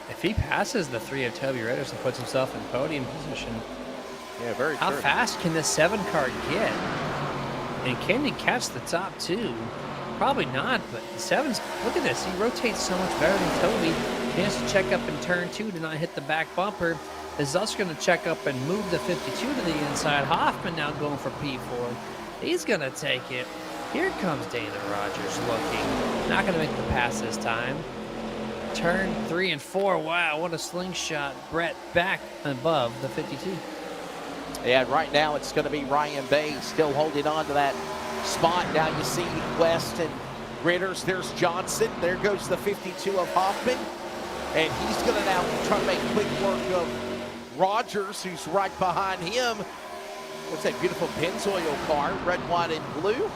If he passes the 3 of Toby Ritters and puts himself in podium position, yeah, very how true. fast can this 7 car get? And can he catch the top 2? Probably not, but the 7's, look at this. He rotates so much better than Toby. He has to check up in turn 2 to not hit the back bumper. Is also going to check up and move the 52 to the inside. Hoffman now going for P4. He's going to take it. Here comes Dana Rogers looking. Not going to make the pass this time. Turn 3 and 4. Wow, what a slingshot. Brett back above the 52. Yeah, right now it's going to be Ryan Bay still holding on to that spot. Now you see West and Ritters. There's Johnson. There goes the 52 of Hoffman. And he's going to now try to make quick work of Rogers, who's right behind him. What's that beautiful Pennzoil car, red, white, and blue.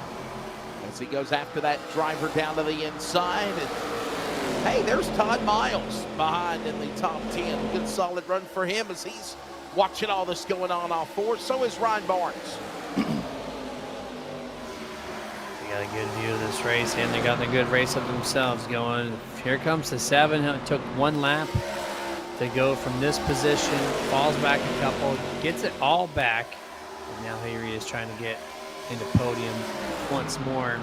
As he goes after that driver down to the inside. And hey, there's Todd Miles behind in the top 10. Good solid run for him as he's watching all this going on off 4. So is Ryan Barnes. They got a good view of this race, and they got a good race of themselves going. Here comes the 7. It took 1 lap to go from this position, falls back a couple, gets it all back. And now here he is trying to get into podium once more.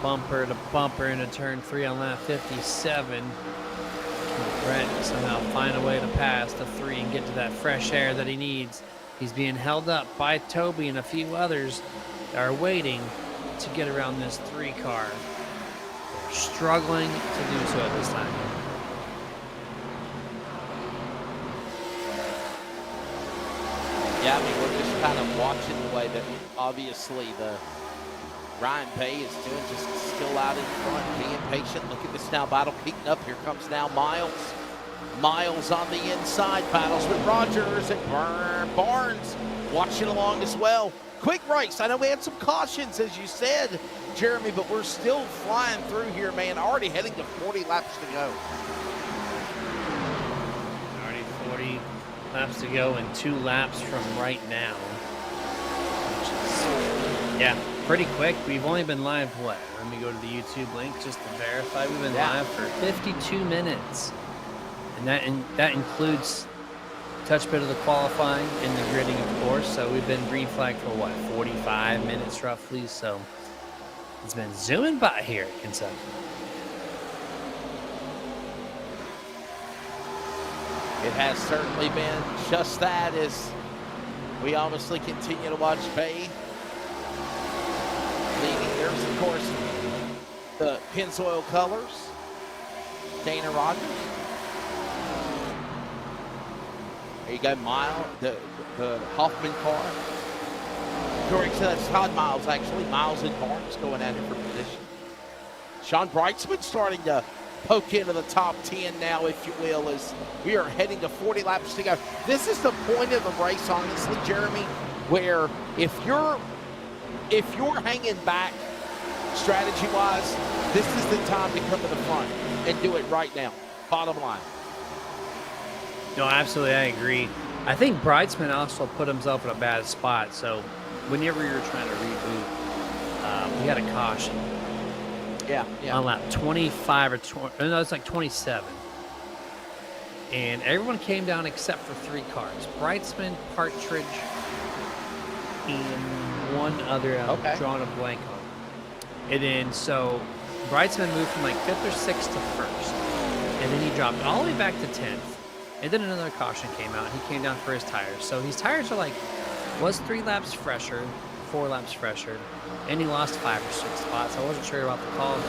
Bumper to bumper into turn 3 on lap 57. Can Brett somehow find a way to pass the 3 and get to that fresh air that he needs? He's being held up by Toby and a few others that are waiting to get around this 3 car. They're struggling to do so at this time. Yeah, I mean, we're just kind of watching the way that obviously the Ryan Bay is doing, just still out in front, being patient. Look at this now, battle heating up. Here comes now Miles. Miles on the inside, battles with Rogers and Barnes watching along as well. Quick race. I know we had some cautions, as you said, Jeremy, but we're still flying through here, man. Already heading to 40 laps to go. Already 40 laps to go and 2 laps from right now. Yeah, pretty quick. We've only been live, what? Let me go to the YouTube link just to verify. We've been live for 52 minutes. And that includes a touch bit of the qualifying and the gridding, of course. So we've been green flag for what, 45 minutes roughly. So it's been zooming by here at Kentucky. It has certainly been just that, as we obviously continue to watch Bay leading. There's, of course, the Pennzoil colors. Dana Rogers. There you go, Miles, the Hoffman car. Correct, so that's Todd Miles, actually. Miles and Barnes going at it for position. Sean Brightsman starting to poke into the top 10 now, if you will, as we are heading to 40 laps to go. This is the point of the race, honestly, Jeremy, where if you're hanging back strategy-wise, this is the time to come to the front and do it right now. Bottom line. No, absolutely, I agree. I think Brightsman also put himself in a bad spot. So whenever you're trying to reboot, we had a caution. Yeah. On lap 25 or 20, no, it's like 27. And everyone came down except for 3 cars. Brightsman, Partridge, and one other drawn a blank on. And then, so Brightsman moved from like 5th or 6th to 1st. And then he dropped all the way back to 10th. And then another caution came out. He came down for his tires. So his tires are like, was 3 laps fresher, 4 laps fresher. And he lost 5 or 6 spots. I wasn't sure about the call.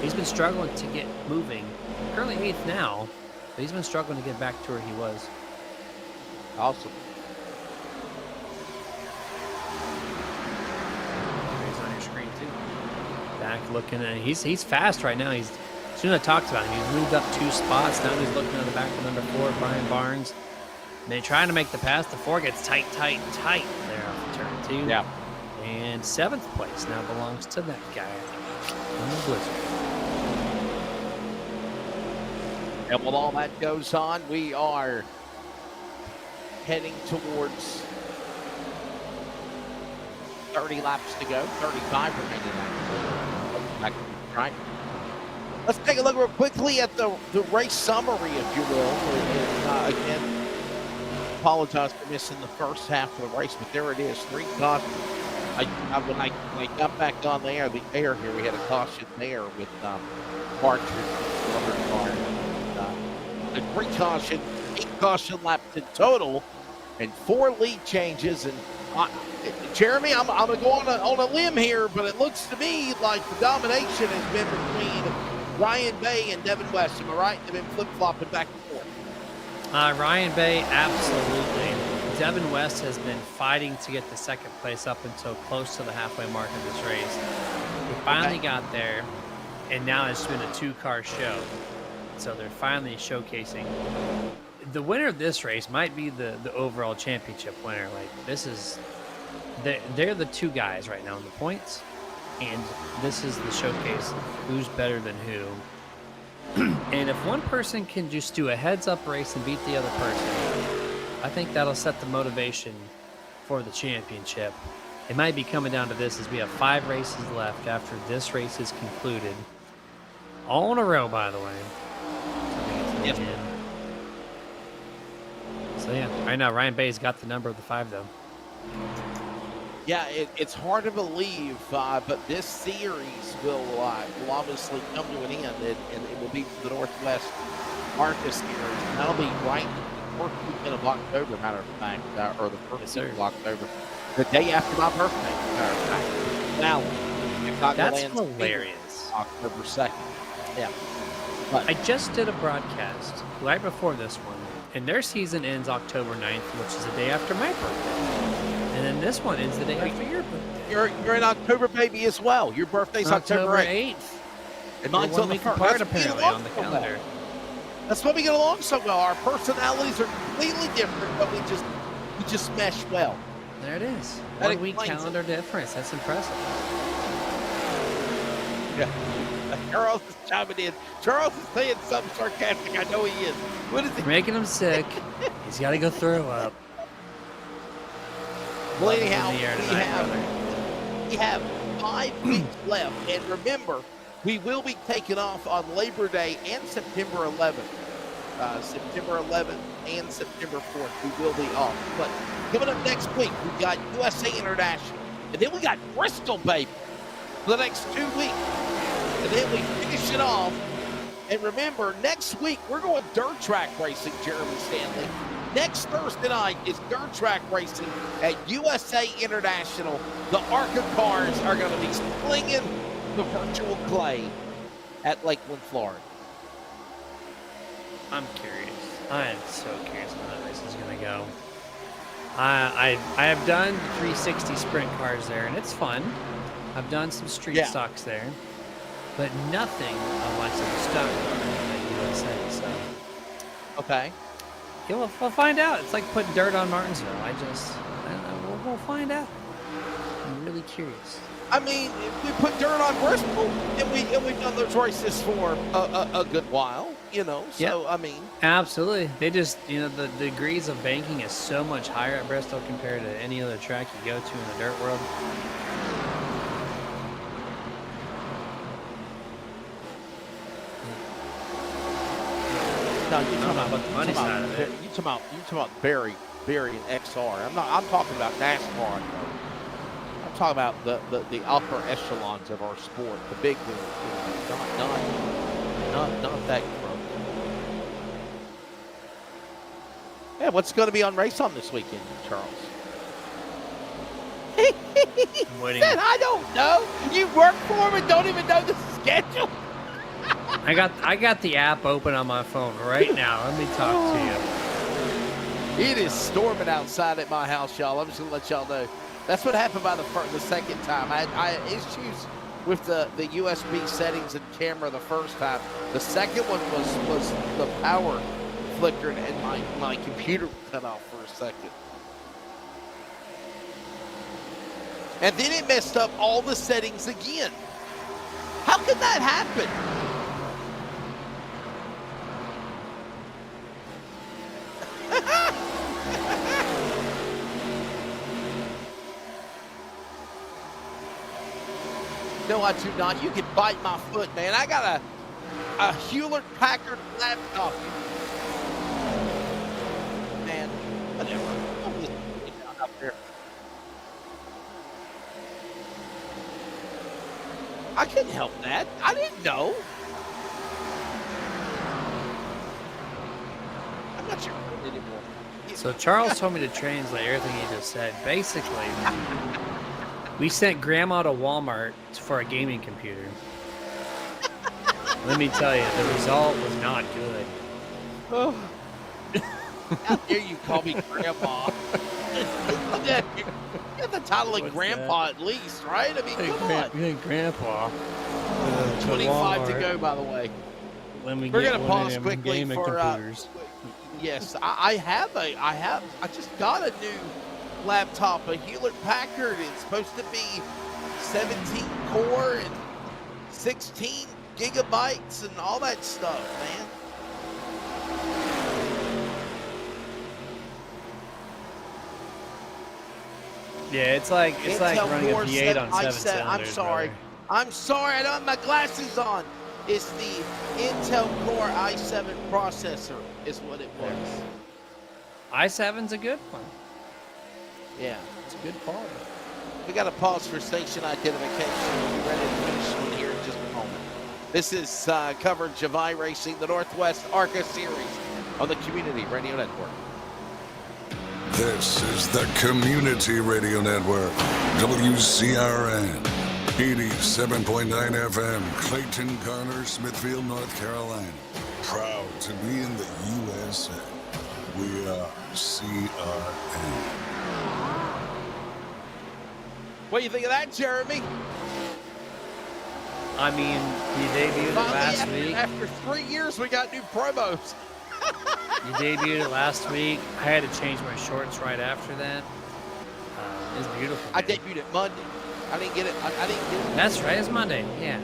He's been struggling to get moving. Currently 8th now, but he's been struggling to get back to where he was. Awesome. He's on your screen too. Back looking, and he's fast right now. As soon as I talked about him, he's moved up 2 spots. Now he's looking at the back of number 4, Brian Barnes. And they're trying to make the pass. The 4 gets tight there off turn 2. Yeah. And 7th place now belongs to that guy in the Blizzard. And while all that goes on, we are heading towards 30 laps to go, 35 remaining laps. Right? Let's take a look real quickly at the race summary, if you will. And, again, apologize for missing the first half of the race, but there it is. 3 cautions. When I got back on the air here, we had a caution there with Partridge and 3 caution, 8 caution laps in total, and 4 lead changes. And Jeremy, I'm going to go on a limb here, but it looks to me like the domination has been between Ryan Bay and Devin West. Am I right? They've been flip-flopping back and forth. Ryan Bay, absolutely. Devin West has been fighting to get the second place up until close to the halfway mark of this race. He finally got there, and now it's been a 2-car show. So they're finally showcasing. The winner of this race might be the overall championship winner. Like, this is, they're the 2 guys right now in the points, and this is the showcase. Who's better than who? And if one person can just do a heads-up race and beat the other person, I think that'll set the motivation for the championship. It might be coming down to this as we have 5 races left after this race is concluded. All in a row, by the way. Yep. So, yeah, right now, Ryan Bay's got the number of the 5, though. Yeah, it's hard to believe, but this series will obviously come to an end, and it will be for the Northwest ARCA series. And that'll be right the first weekend of October, matter of fact, or the first week of October, the day after my birthday, matter of fact. Now, that's hilarious. October 2nd. Yeah. But I just did a broadcast right before this one, and their season ends October 9th, which is the day after my birthday. And then this one ends the day after your birthday. You're an October baby as well. Your birthday's October 8th. And mine's on the 1st. Apparently on the calendar. That's why we get along so well. Our personalities are completely different, but we just mesh well. There it is. 1 week calendar difference. That's impressive. Yeah. Charles is chiming in. Charles is saying something sarcastic. I know he is. What is he? Making him sick. He's got to go throw up. Well, anyhow, we have 5 weeks left. And remember, we will be taking off on Labor Day and September 11th. September 11th and September 4th, we will be off. But coming up next week, we've got USA International. And then we got Bristol, baby, for the next 2 weeks. And then we finish it off. And remember, next week, we're going dirt track racing, Jeremy Stanley. Next Thursday night is dirt track racing at USA International. The ARCA cars are going to be slinging the virtual clay at Lakeland, Florida. I'm curious. I am so curious how that race is going to go. I have done 360 sprint cars there, and it's fun. I've done some street stocks there, but nothing like some stock at USA. So, okay. Yeah, we'll find out. It's like putting dirt on Martinsville. We'll find out. I'm really curious. I mean, if we put dirt on Bristol, and we've done those races for a good while, you know. So, I mean. Absolutely. They just, the degrees of banking is so much higher at Bristol compared to any other track you go to in the dirt world. No, you're talking about the money side of it. You're talking about Barry and XR. I'm talking about NASCAR. I'm talking about the upper echelons of our sport, the big ones. Not that group. Yeah, what's going to be on Race On this weekend, Charles? He said, I don't know. You work for him and don't even know the schedule. I got the app open on my phone right now. Let me talk to you. It is storming outside at my house, y'all. I'm just gonna let y'all know. That's what happened by the second time. I had issues with the USB settings and camera the first time. The second one was the power flickering and my computer cut off for a second. And then it messed up all the settings again. How could that happen? No, I do not. You can bite my foot, man. I gotta a Hewlett-Packard laptop. Man, whatever. Don't listen to me down up there. I couldn't help that. I didn't know. I'm not sure anymore. So Charles told me to translate everything he just said. Basically, we sent Grandma to Walmart for a gaming computer. Let me tell you, the result was not good. Oh. How dare you call me Grandma? You have the title of Grandpa at least, right? I mean, come on. Grandpa. 25 to go, by the way. We're going to pause quickly for. computers. Yes, I just got a new laptop, a Hewlett-Packard. It's supposed to be 17 core and 16 gigabytes and all that stuff, man. Yeah, it's like running a V8 on 7 cylinders. I'm sorry, I don't have my glasses on. It's the Intel Core i7 processor is what it was. i7's a good one. Yeah. It's a good quality. We got to pause for station identification. We'll be ready to finish one here in just a moment. This is coverage of iRacing, the Northwest ARCA Series on the Community Radio Network. This is the Community Radio Network, WCRN, 87.9 FM, Clayton, Garner, Smithfield, North Carolina. Proud to be in the USA. We are CRN. What do you think of that, Jeremy? I mean, he debuted it last week. After 3 years, we got new promos. You debuted it last week. I had to change my shorts right after that. It's beautiful. I debuted it Monday. I didn't get it. I didn't get it. That's right. It's Monday. Yeah.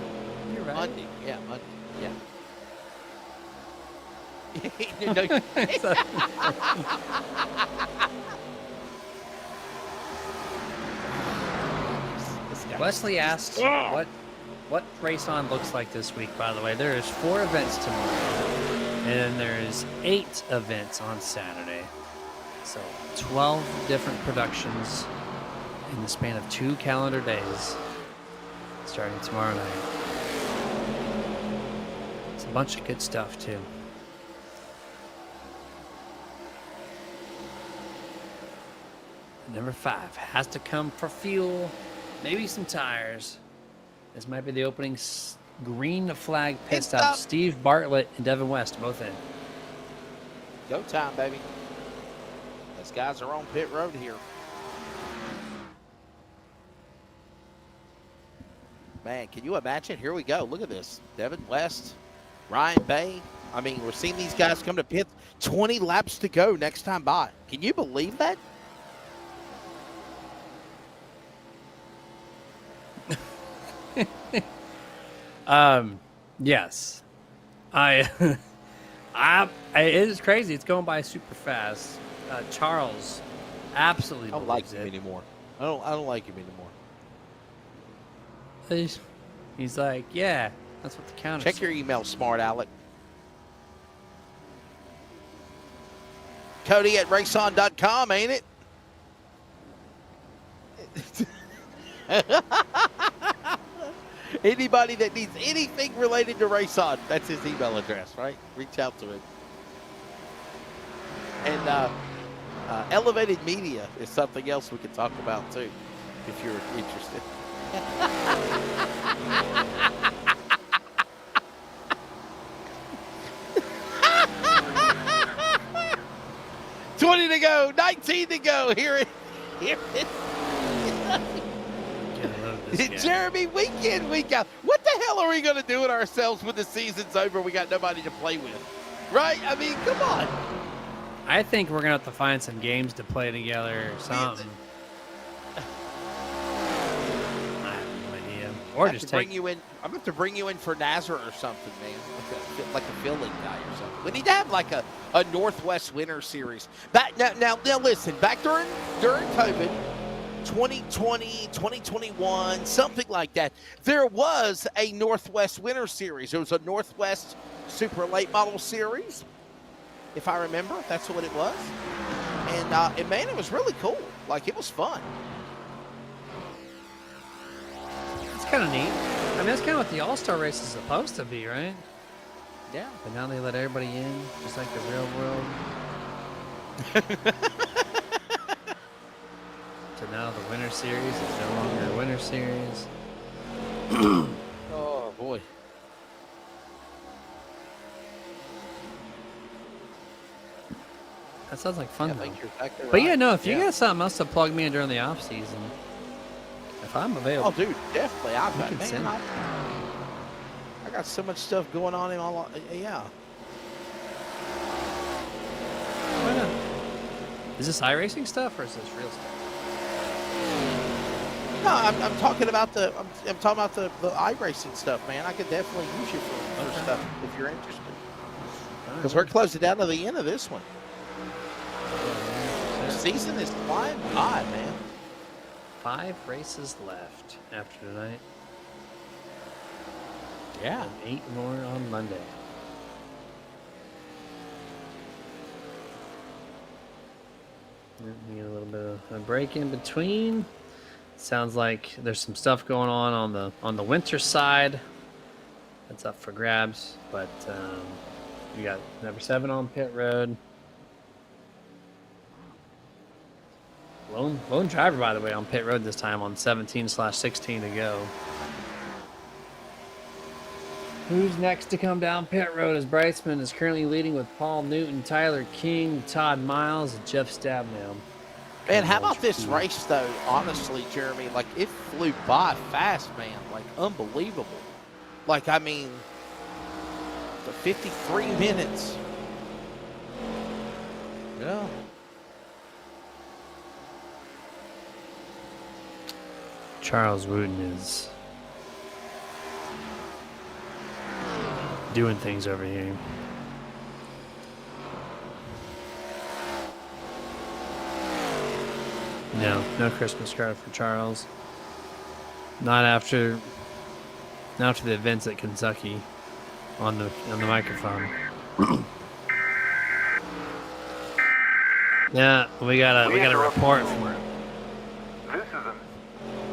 You're right. Monday. Yeah, Monday. Yeah. Wesley asked what Race On looks like this week, by the way. There is 4 events tomorrow, and there is 8 events on Saturday. So 12 different productions in the span of 2 calendar days, starting tomorrow night. It's a bunch of good stuff, too. Number 5 has to come for fuel, maybe some tires. This might be the opening green flag pit stop. Steve Bartlett and Devin West both in. Go time, baby. Those guys are on pit road here. Man, can you imagine? Here we go. Look at this. Devin West, Ryan Bay. I mean, we're seeing these guys come to pit. 20 laps to go next time by. Can you believe that? Yes. It is crazy. It's going by super fast. Charles absolutely I don't like him anymore. I don't like him anymore. He's like, yeah, that's what the count is. Check your email, smart Alec. Cody at raceon.com, ain't it? Anybody that needs anything related to Race On, that's his email address, right? Reach out to him. And elevated media is something else we could talk about too, if you're interested. $20 to go, 19 to go. Here it. Jeremy, week in, week out. What the hell are we going to do with ourselves when the season's over? We got nobody to play with, right? I mean, come on. I think we're going to have to find some games to play together or something. I have no idea. Or just bring you in. I'm going to have to bring you in for Nazar or something, man. Like a filling guy or something. We need to have like a Northwest Winter Series. Now, listen. Back during COVID, 2020, 2021, something like that. There was a Northwest Winter Series. There was a Northwest Super Late Model Series, if I remember. That's what it was. And man, it was really cool. Like, it was fun. It's kind of neat. I mean, that's kind of what the All-Star race is supposed to be, right? Yeah. But now they let everybody in, just like the real world. So now the Winter Series is no longer a Winter Series. Oh, boy. That sounds like fun, I though. think you're exactly But right. yeah, no, if you Yeah. got something else to plug me in during the off season, if I'm available. Oh, dude, definitely. I got so much stuff going on in my life. Yeah. Why not? Is this iRacing stuff or is this real stuff? No, I'm talking about the iRacing stuff, man. I could definitely use you for stuff if you're interested. Because we're closing down to the end of this one. The season is flying by, man. 5 races left after tonight. Yeah. And 8 more on Monday. We get a little bit of a break in between. Sounds like there's some stuff going on the winter side. That's up for grabs, but we got number 7 on pit road. Lone driver, by the way, on pit road this time on 17/16 to go. Who's next to come down pit road as Brightsman is currently leading with Paul Newton, Tyler King, Todd Miles, and Jeff Stabnow. Man, how about this race, though? Honestly, Jeremy, like, it flew by fast, man. Like, unbelievable. Like, I mean, the 53 minutes. Yeah. Charles Wooten is doing things over here. No Christmas card for Charles. Not after the events at Kentucky on the microphone. Yeah, we got a report from him.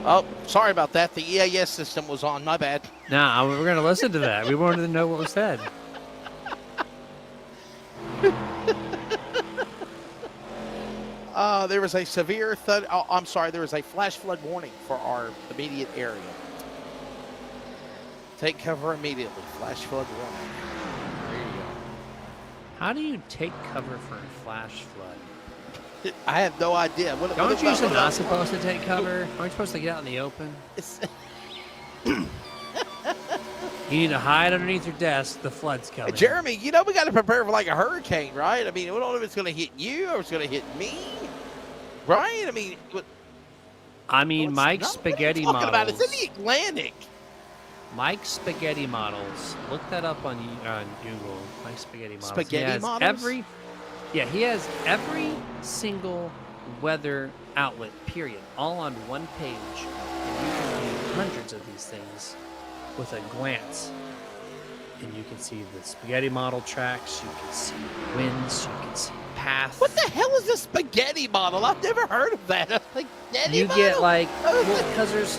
Oh, sorry about that. The EAS system was on. My bad. Nah, we're gonna listen to that. We wanted to know what was said. There was a severe there was a flash flood warning for our immediate area. Take cover immediately. Flash flood warning. There you go. How do you take cover for a flash flood? I have no idea. Don't you usually not supposed to take cover? Aren't you supposed to get out in the open? You need to hide underneath your desk. The flood's coming. Jeremy, you know we got to prepare for like a hurricane, right? I mean, we don't know if it's going to hit you or it's going to hit me, right? I mean, Mike's spaghetti what are you talking models. about? It's in the Atlantic. Mike's spaghetti models. Look that up on Google. Mike's spaghetti models. Spaghetti models? He has every single weather outlet, period, all on one page. And you can view hundreds of these things with a glance. And you can see the spaghetti model tracks, you can see winds, you can see path. What the hell is a spaghetti model? I've never heard of that. Spaghetti You model? get like, because there's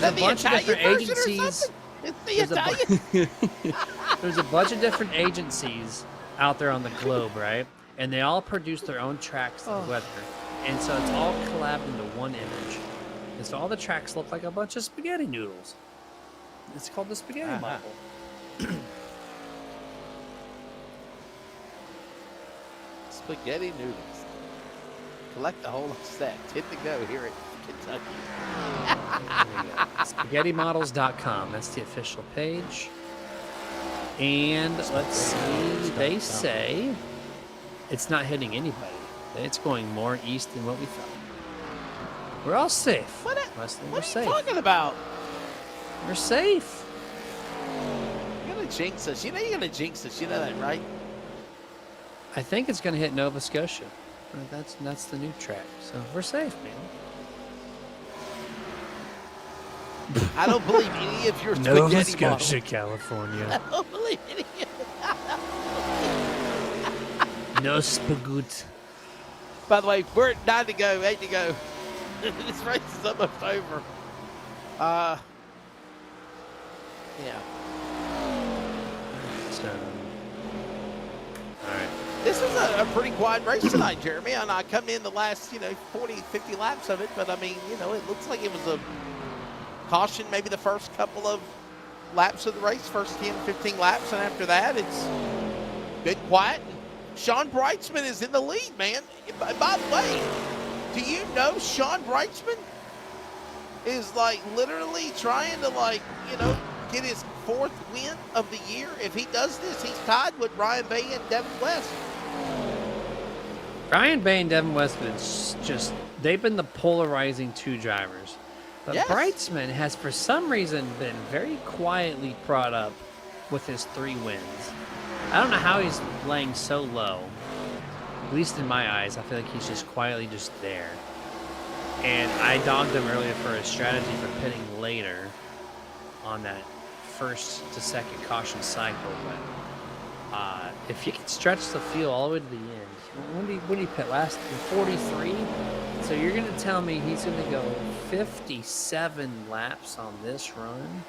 a bunch of different agencies. There's a bunch of different agencies out there on the globe, right? And they all produce their own tracks of the weather. And so it's all collabed into one image. And so all the tracks look like a bunch of spaghetti noodles. It's called the spaghetti model. Spaghetti noodles. Collect the whole set. Hit the go here at Kentucky. SpaghettiModels.com. That's the official page. And let's see. They say it's not hitting anybody. It's going more east than what we thought. We're all safe. What We're are safe. you talking about? We're safe. You're going to jinx us. You know you're going to jinx us. You know that, right? I think it's going to hit Nova Scotia. That's the new track. So we're safe, man. I don't believe any of your Nova spaghetti Scotia, models. California. I don't believe any of No spagoot. By the way, we're at 9 to go, 8 to go. This race is almost over. Yeah. So, all right. This was a pretty quiet race tonight, Jeremy. And I come in the last, 40, 50 laps of it. But, I mean, it looks like it was a caution maybe the first couple of laps of the race, first 10, 15 laps. And after that, it's been quiet. Sean Breitzman is in the lead, man. By the way, do you know Sean Breitzman is, literally trying to, get his 4th win of the year? If he does this, he's tied with Ryan Bay and Devin West. Ryan Bay and Devin West they've been the polarizing 2 drivers. But Yes. Breitzman has, for some reason, been very quietly brought up with his 3 wins. I don't know how he's laying so low. At least in my eyes, I feel like he's just quietly just there. And I dogged him earlier for his strategy for pitting later on that first to second caution cycle. But if you can stretch the field all the way to the end, when did he pit last? In 43? So you're going to tell me he's going to go 57 laps on this run?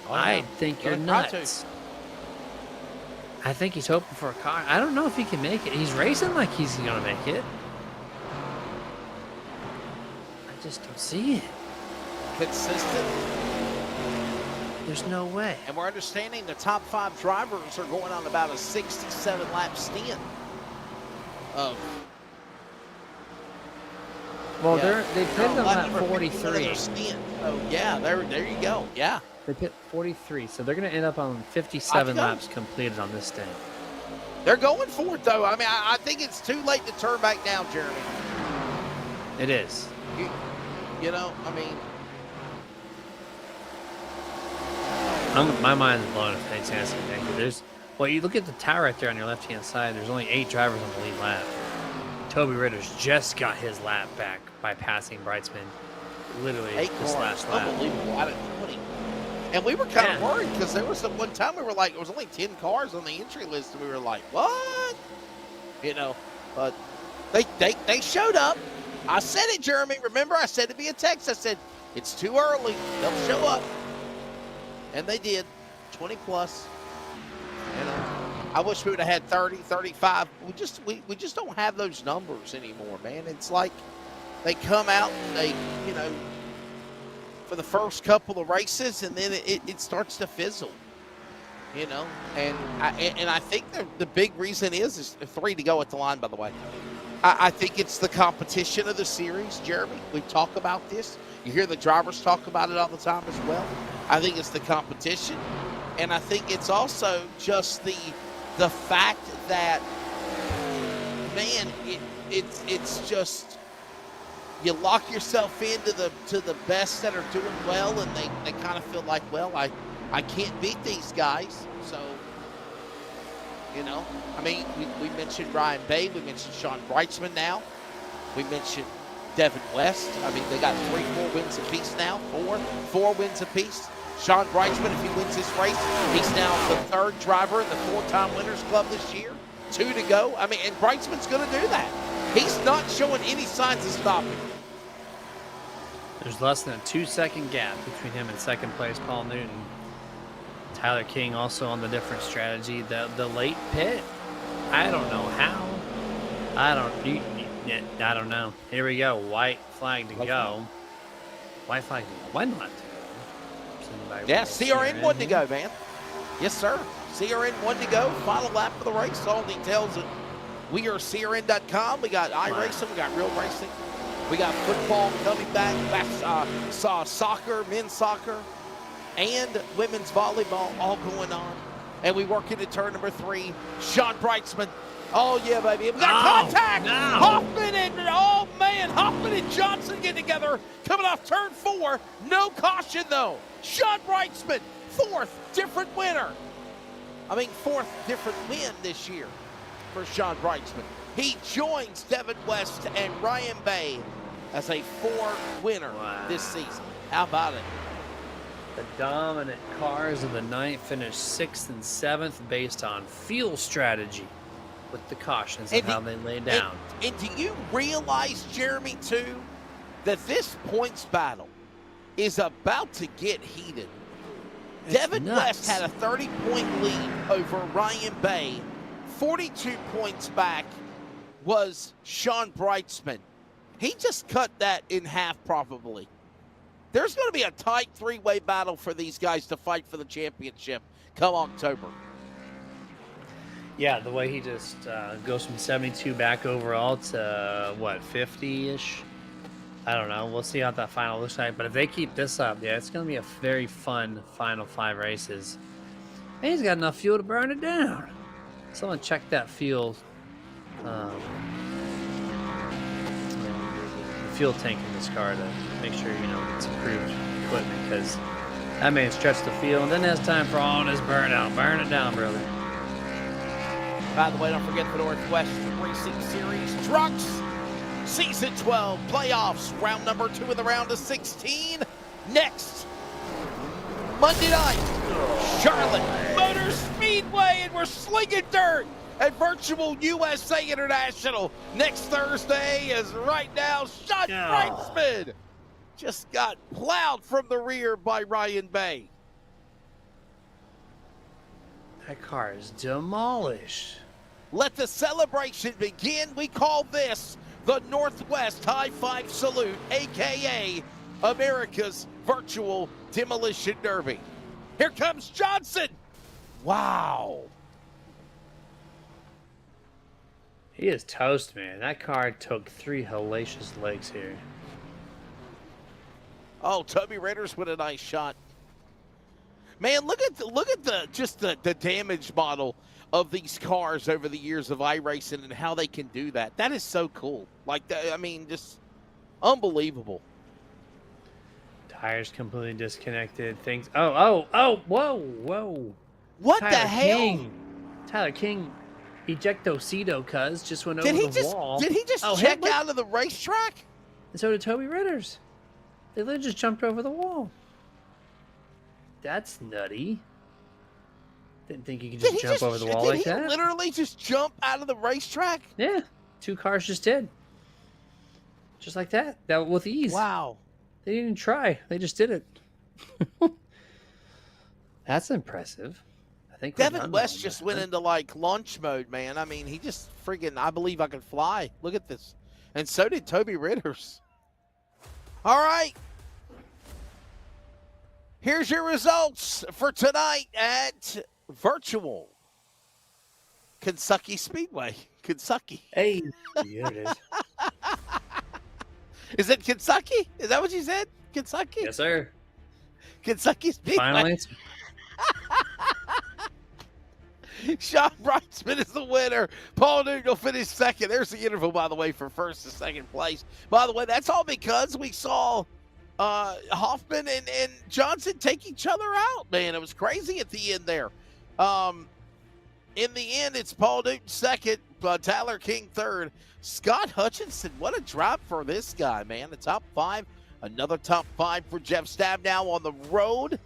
Oh, I think you're nuts. I think he's hoping for a car. I don't know if he can make it. He's racing like he's going to make it. I just don't see it. Consistent. There's no way. And we're understanding the top 5 drivers are going on about a 67 lap stint. Well, they pitted on that 43. 43. Oh, yeah, there you go. Yeah. They pit 43, so they're going to end up on 57 laps completed on this day. They're going for it, though. I mean, I think it's too late to turn back now, Jeremy. It is. My mind is blown if Nate's answering. You look at the tower right there on your left-hand side. There's only 8 drivers on the lead lap. Toby Ritter's just got his lap back by passing Breitzman literally this last lap. Unbelievable. And we were kind of worried because there was one time we were like, there was only 10 cars on the entry list, and we were like, what? But they showed up. I said it, Jeremy. Remember, I said it'd be a text. I said, it's too early. They'll show up. And they did. 20 plus. I wish we would have had 30, 35. We just don't have those numbers anymore, man. It's like they come out and they, for the first couple of races, and then it starts to fizzle, And I think the big reason is 3 to go at the line, by the way. I think it's the competition of the series, Jeremy. We talk about this. You hear the drivers talk about it all the time as well. I think it's the competition. And I think it's also just the fact that, man, it's just you lock yourself into the best that are doing well, and they kind of feel like, well, I can't beat these guys. So, we mentioned Ryan Bay, we mentioned Sean Breitzman now, we mentioned Devin West. They got 3-4 wins apiece now, 4 wins apiece. Sean Breitzman, if he wins this race, he's now the 3rd driver in the 4-time Winners Club this year. 2 to go. And Breitzman's going to do that. He's not showing any signs of stopping. There's less than a 2-second gap between him and second place Paul Newton. Tyler King also on the different strategy. The late pit, I don't know how. I don't know. Here we go. White flag to go. White flag to go. Why not? Yeah, CRN 1 to go, man. Yes, sir. CRN 1 to go. Final lap of the race. All details at wearecrn.com. We got iRacing. We got real racing. We got football coming back. Saw soccer, men's soccer, and women's volleyball all going on. And we work into turn number 3. Sean Breitzman. Oh, yeah, baby. We got contact. No. Hoffman and Johnson get together. Coming off turn 4. No caution, though. Sean Breitzman, 4th different winner. 4th different win this year for Sean Breitzman. He joins Devin West and Ryan Bay as a 4 winner this season. How about it? The dominant cars of the night finished 6th and 7th based on fuel strategy with the cautions and how they lay down. And do you realize, Jeremy, too, that this points battle is about to get heated? Devin West had a 30-point lead over Ryan Bay. 42 points back was Sean Brightsman. He just cut that in half probably. There's going to be a tight three-way battle for these guys to fight for the championship come October. Yeah, the way he just goes from 72 back overall to, 50-ish? I don't know. We'll see how that final looks like. But if they keep this up, yeah, it's going to be a very fun final 5 races. And he's got enough fuel to burn it down. Someone check that fuel. The fuel tank in this car to make sure, it's improved equipment. Because that man stretched the fuel and then has time for all this burnout. Burn it down, brother. By the way, don't forget the Northwest Racing Series Trucks Season 12 playoffs, round number 2 in the round of 16. Next, Monday night, Charlotte Motor Speedway, and we're slinging dirt at Virtual USA International. Next Thursday is right now, Sean Brightsman just got plowed from the rear by Ryan Bay. That car is demolished. Let the celebration begin. We call this the Northwest High Five Salute, a.k.a. America's Virtual Demolition Derby. Here comes Johnson. Wow. He is toast, man. That car took 3 hellacious legs here. Oh, Toby Ritter's with a nice shot. Man, look at the damage model of these cars over the years of iRacing and how they can do that. That is so cool. Like, I mean, just unbelievable. Tires completely disconnected. Things. Whoa. What the hell? Tyler King, ejectocito, cuz just went over the wall. Did he just check out of the racetrack? And so did Toby Ritter's. They literally just jumped over the wall. That's nutty. Didn't think you could just jump over the wall like that. Did he literally just jump out of the racetrack? Yeah. 2 cars just did. Just like that. That with ease. Wow. They didn't even try. They just did it. That's impressive. I think Devin West just went into like launch mode, man. I mean, he just friggin' I believe I can fly. Look at this. And so did Toby Ritter's. All right. Here's your results for tonight at Virtual Kentucky Speedway. Kentucky. Hey, here it is. Is it Kentucky? Is that what you said? Kentucky? Yes, sir. Kentucky Speedway. Final answer. Sean Brightsman is the winner. Paul Newton will finish second. There's the interval, by the way, for first and second place. By the way, that's all because we saw Hoffman and Johnson take each other out, man. It was crazy at the end there. In the end, it's Paul Newton second, Tyler King third. Scott Hutchinson, what a drop for this guy, man. The top 5, another top 5 for Jeff Stab now on the road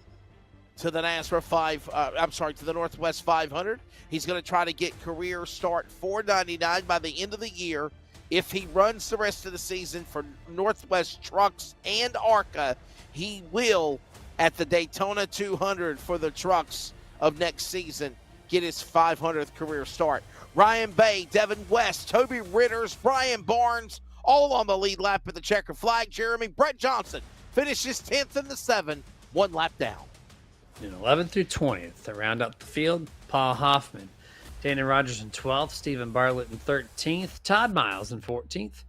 to the to the Northwest 500. He's going to try to get career start 499 by the end of the year. If he runs the rest of the season for Northwest Trucks and ARCA, he will, at the Daytona 200 for the trucks of next season, get his 500th career start. Ryan Bay, Devin West, Toby Ritters, Brian Barnes, all on the lead lap at the checker flag. Jeremy Brett Johnson finishes 10th in the 7, 1 lap down. In 11th through 20th to round up the field, Paul Hoffman, Dana Rogers in 12th, Stephen Bartlett in 13th, Todd Miles in 14th,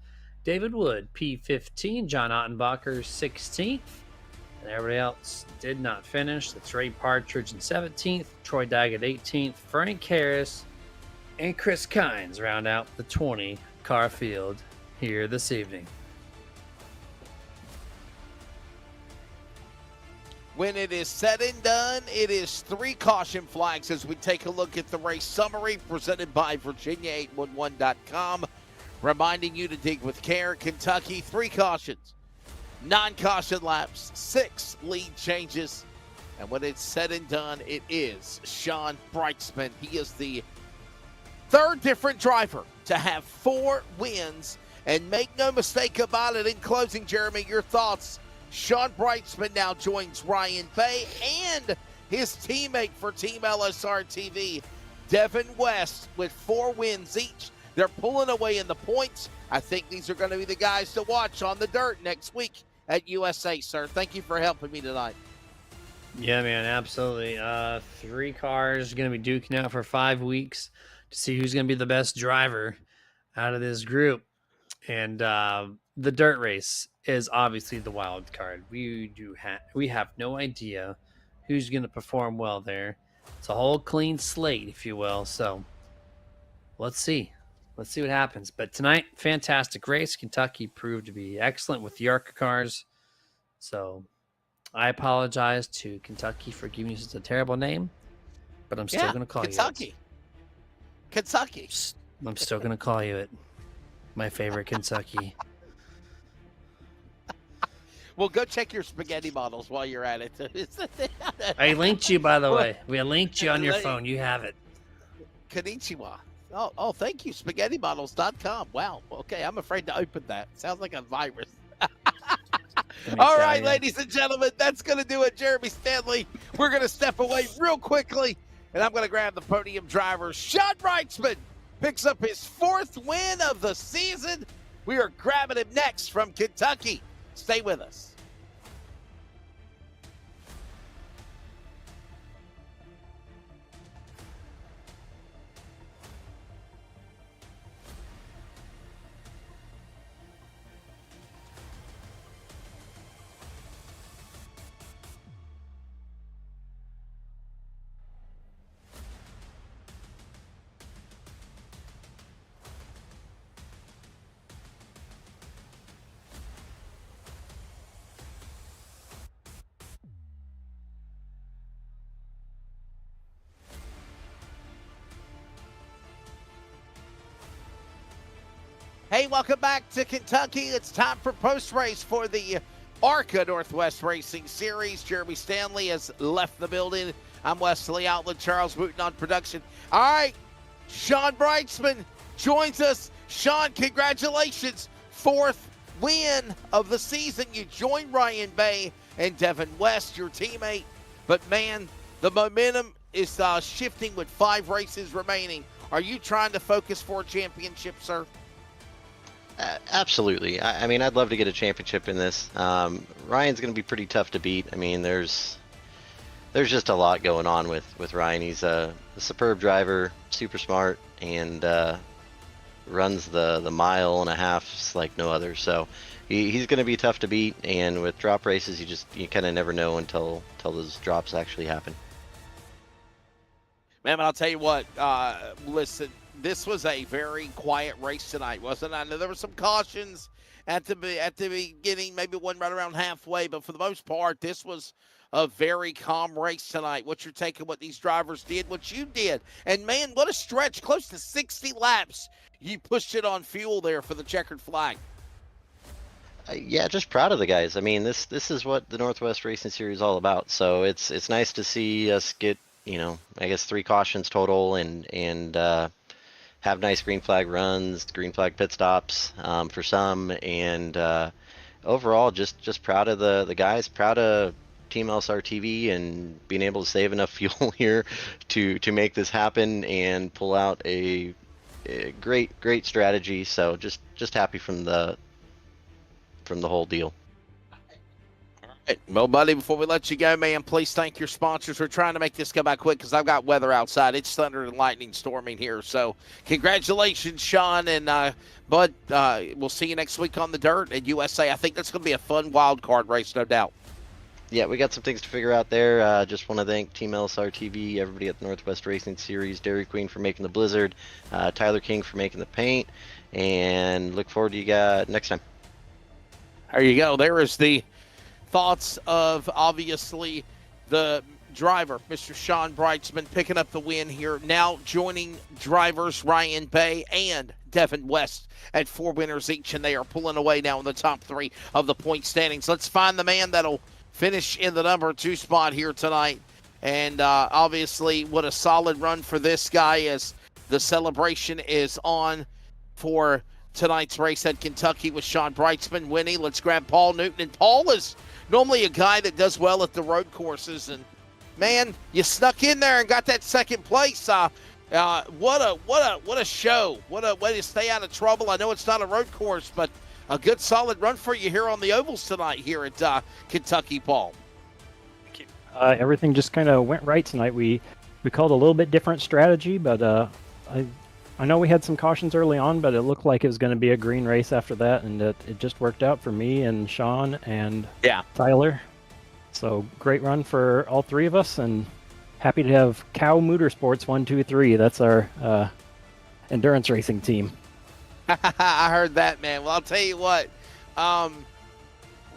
David Wood, P15, John Ottenbacher 16th, and everybody else did not finish. That's Ray Partridge in 17th, Troy Daggett 18th, Frank Harris, and Chris Kynes round out the 20-car field here this evening. When it is said and done, it is 3 caution flags as we take a look at the race summary presented by Virginia811.com. Reminding you to dig with care. Kentucky, 3 cautions, 9 caution laps, 6 lead changes. And when it's said and done, it is Sean Brightsman. He is the third different driver to have 4 wins. And make no mistake about it, in closing, Jeremy, your thoughts. Sean Brightsman now joins Ryan Bay and his teammate for Team LSRTV, Devin West, with 4 wins each. They're pulling away in the points. I think these are going to be the guys to watch on the dirt next week at USA, sir. Thank you for helping me tonight. Yeah, man, absolutely. 3 cars going to be duking out for 5 weeks to see who's going to be the best driver out of this group. And the dirt race is obviously the wild card. We have no idea who's going to perform well there. It's a whole clean slate, if you will. So let's see. Let's see what happens. But tonight, fantastic race. Kentucky proved to be excellent with the ARCA cars. So I apologize to Kentucky for giving you such a terrible name, but I'm still going to call Kentucky. you it. Kentucky. I'm still going to call you it. My favorite Kentucky. Well, go check your spaghetti bottles while you're at it. I linked you, by the way. We linked you on your phone. You have it. Konnichiwa. Oh, thank you. SpaghettiBottles.com. Wow. Okay, I'm afraid to open that. Sounds like a virus. All right, ladies and gentlemen, that's going to do it. Jeremy Stanley, we're going to step away real quickly, and I'm going to grab the podium driver. Sean Brightsman picks up his 4th win of the season. We are grabbing him next from Kentucky. Stay with us. Hey, welcome back to Kentucky. It's time for post-race for the ARCA Northwest Racing Series. Jeremy Stanley has left the building. I'm Wesley Outland, Charles Wooten on production. All right, Sean Brightsman joins us. Sean, congratulations. 4th win of the season. You joined Ryan Bay and Devin West, your teammate. But, man, the momentum is shifting with 5 races remaining. Are you trying to focus for a championship, sir? Absolutely. I mean, I'd love to get a championship in this. Ryan's going to be pretty tough to beat. I mean, there's just a lot going on with Ryan. He's a superb driver, super smart, and runs the 1.5 miles like no other. So he's going to be tough to beat. And with drop races, you kind of never know until those drops actually happen. Man, I'll tell you what. Listen. This was a very quiet race tonight, wasn't it? I know there were some cautions at the beginning, maybe one right around halfway, but for the most part, this was a very calm race tonight. What's your take on what these drivers did, what you did? And, man, what a stretch, close to 60 laps. You pushed it on fuel there for the checkered flag. Yeah, just proud of the guys. I mean, this is what the Northwest Racing Series is all about. So it's nice to see us get, I guess 3 cautions total and have nice green flag runs, green flag pit stops for some, and overall just proud of the guys, proud of Team LSRTV and being able to save enough fuel here to make this happen and pull out a great strategy. So just happy from the whole deal. Well, buddy, before we let you go, man, please thank your sponsors. We're trying to make this come out quick because I've got weather outside. It's thunder and lightning storming here. So congratulations, Sean. And, Bud, we'll see you next week on the dirt at USA. I think that's going to be a fun wild card race, no doubt. Yeah, we got some things to figure out there. Just want to thank Team LSRTV, everybody at the Northwest Racing Series, Dairy Queen for making the blizzard, Tyler King for making the paint, and look forward to you guys next time. There you go. There is the thoughts of, obviously, the driver, Mr. Sean Brightsman, picking up the win here. Now joining drivers Ryan Bay and Devin West at 4 winners each, and they are pulling away now in the top 3 of the point standings. Let's find the man that'll finish in the number 2 spot here tonight. And obviously, what a solid run for this guy as the celebration is on for tonight's race at Kentucky with Sean Brightsman winning. Let's grab Paul Newton. And Paul is normally a guy that does well at the road courses. And, man, you snuck in there and got that second place. What a show. What a way to stay out of trouble. I know it's not a road course, but a good solid run for you here on the ovals tonight here at Kentucky, Paul. Everything just kind of went right tonight. We called a little bit different strategy, but I know we had some cautions early on, but it looked like it was going to be a green race after that, and it just worked out for me and Sean and Tyler. So great run for all three of us, and happy to have Cow Motorsports 123. That's our endurance racing team. I heard that, man. Well, I'll tell you what.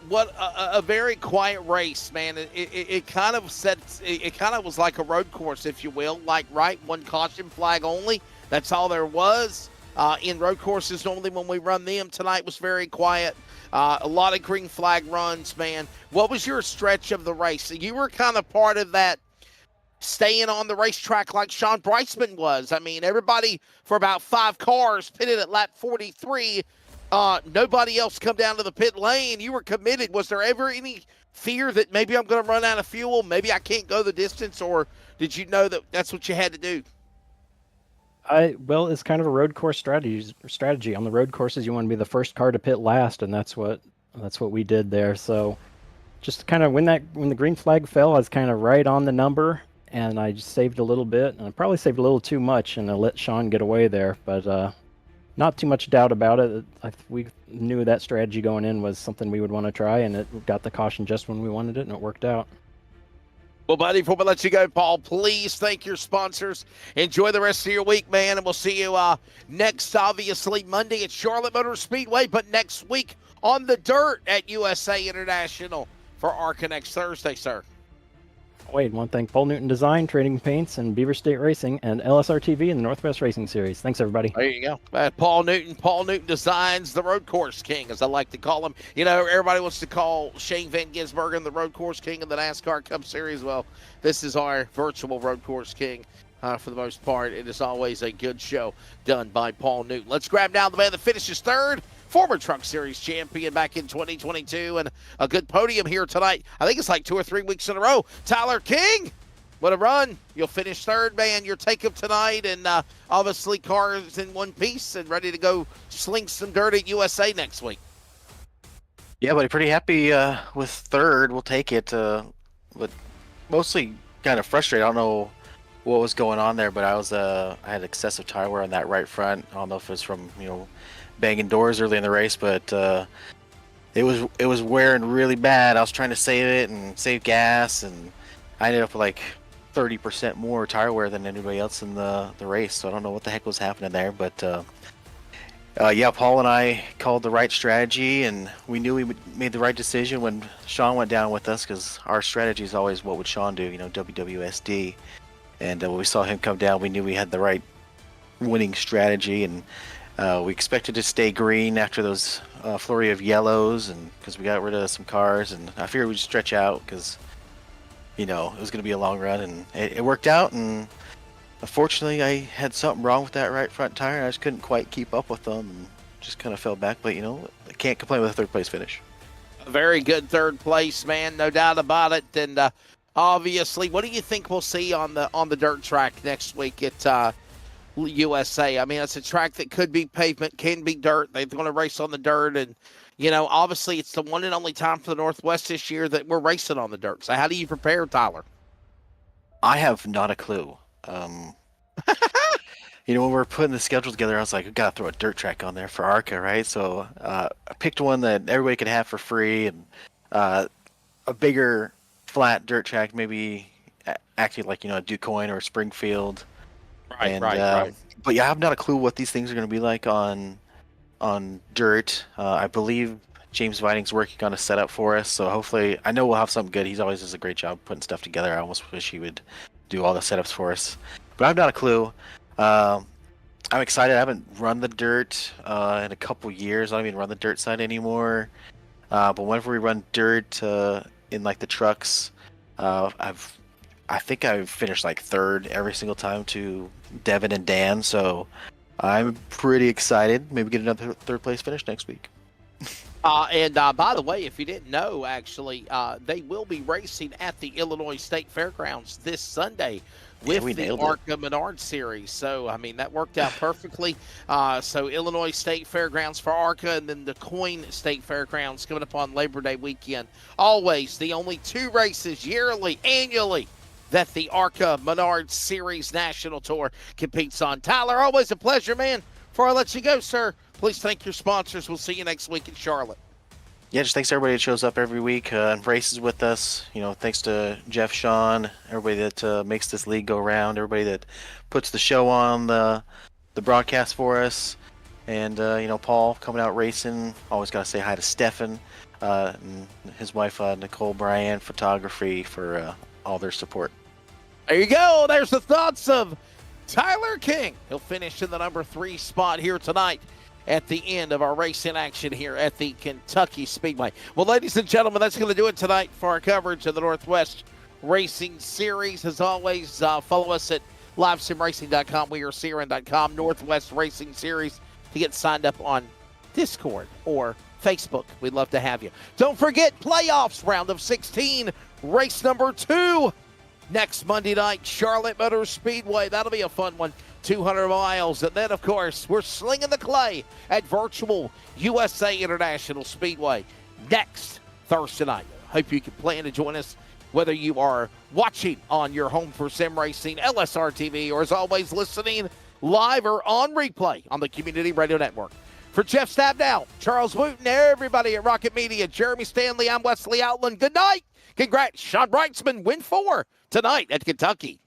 What a very quiet race, man. It kind of sets. It kind of was like a road course, if you will. Like, right, one caution flag only. That's all there was. In road courses, normally when we run them, tonight was very quiet. A lot of green flag runs, man. What was your stretch of the race? You were kind of part of that, staying on the racetrack like Sean Brightsman was. I mean, everybody for about 5 cars pitted at lap 43. Nobody else come down to the pit lane. You were committed. Was there ever any fear that maybe I'm going to run out of fuel, maybe I can't go the distance, or did you know that that's what you had to do? Well, it's kind of a road course strategy. On the road courses, you want to be the first car to pit last, and that's what we did there. So just kind of when the green flag fell, I was kind of right on the number, and I just saved a little bit, and I probably saved a little too much, and I let Sean get away there, but not too much doubt about it. We knew that strategy going in was something we would want to try, and it got the caution just when we wanted it, and it worked out. Well, buddy, before we let you go, Paul, please thank your sponsors. Enjoy the rest of your week, man, and we'll see you next, obviously, Monday at Charlotte Motor Speedway, but next week on the dirt at USA International for ARCA next Thursday, sir. Wade, want to thank Paul Newton Design, Trading Paints, and Beaver State Racing, and LSRTV and the Northwest Racing Series. Thanks, everybody. There you go. Paul Newton Designs, the Road Course King, as I like to call him. You know, everybody wants to call Shane Van Gisbergen the Road Course King of the NASCAR Cup Series. Well, this is our virtual Road Course King for the most part. It is always a good show done by Paul Newton. Let's grab down the man that finishes third. Former Truck Series champion back in 2022, and a good podium here tonight. I think it's like 2 or 3 weeks in a row. Tyler King, what a run. You'll finish third, man. Your take-up tonight, and obviously cars in one piece and ready to go sling some dirt at USA next week. Yeah, buddy, pretty happy with third. We'll take it. But mostly kind of frustrated. I don't know what was going on there, but I had excessive tire wear on that right front. I don't know if it's from, banging doors early in the race, but it was wearing really bad. I was trying to save it and save gas, and I ended up with like 30% more tire wear than anybody else in the race. So I don't know what the heck was happening there, but yeah, Paul and I called the right strategy, and we knew we made the right decision when Sean went down with us, because our strategy is always what would Sean do, WWSD. And when we saw him come down, we knew we had the right winning strategy, and we expected to stay green after those flurry of yellows, and because we got rid of some cars, and I figured we'd stretch out because it was going to be a long run, and it worked out. And unfortunately, I had something wrong with that right front tire. I just couldn't quite keep up with them, and just kind of fell back. But I can't complain with a third place finish. A very good third place, man, no doubt about it. And obviously, what do you think we'll see on the dirt track next week at USA? I mean, it's a track that could be pavement, can be dirt. They're going to race on the dirt, and obviously it's the one and only time for the Northwest this year that we're racing on the dirt. So how do you prepare, Tyler? I have not a clue. When we were putting the schedule together, I was like, we gotta throw a dirt track on there for ARCA, right? So I picked one that everybody could have for free, and a bigger flat dirt track, maybe acting like a DuQuoin or Springfield. Right. But yeah, I have not a clue what these things are going to be like on dirt. I believe James Vining's working on a setup for us, so hopefully, I know we'll have something good. He always does a great job putting stuff together. I almost wish he would do all the setups for us, but I have not a clue. I'm excited. I haven't run the dirt in a couple years. I don't even run the dirt side anymore. But whenever we run dirt in like the trucks. I think I've finished like third every single time to Devin and Dan, so I'm pretty excited. Maybe get another third place finish next week. And by the way, if you didn't know, actually, they will be racing at the Illinois State Fairgrounds this Sunday with the ARCA Menard Series. So, I mean, that worked out perfectly. So, Illinois State Fairgrounds for ARCA, and then the Coyne State Fairgrounds coming up on Labor Day weekend. Always the only 2 races annually, that the ARCA Menard Series National Tour competes on. Tyler, always a pleasure, man. Before I let you go, sir, please thank your sponsors. We'll see you next week in Charlotte. Yeah, just thanks to everybody that shows up every week and races with us. You know, thanks to Jeff, Sean, everybody that makes this league go around, everybody that puts the show on the broadcast for us, and you know, Paul coming out racing. Always got to say hi to Stefan and his wife Nicole Bryan Photography for all their support. There you go. There's the thoughts of Tyler King. He'll finish in the number 3 spot here tonight at the end of our racing action here at the Kentucky Speedway. Well, ladies and gentlemen, that's going to do it tonight for our coverage of the Northwest Racing Series. As always, follow us at livesimracing.com, wearecrn.com, Northwest Racing Series, to get signed up on Discord or Facebook. We'd love to have you. Don't forget, playoffs, round of 16, race number 2. Next Monday night, Charlotte Motor Speedway. That'll be a fun one. 200 miles. And then, of course, we're slinging the clay at Virtual USA International Speedway next Thursday night. Hope you can plan to join us, whether you are watching on your home for sim racing, LSRTV, or as always, listening live or on replay on the Community Radio Network. For Jeff Stabnow, Charles Wooten, everybody at Rocket Media, Jeremy Stanley, I'm Wesley Outland. Good night. Congrats, Sean Brightsman, win 4 tonight at Kentucky.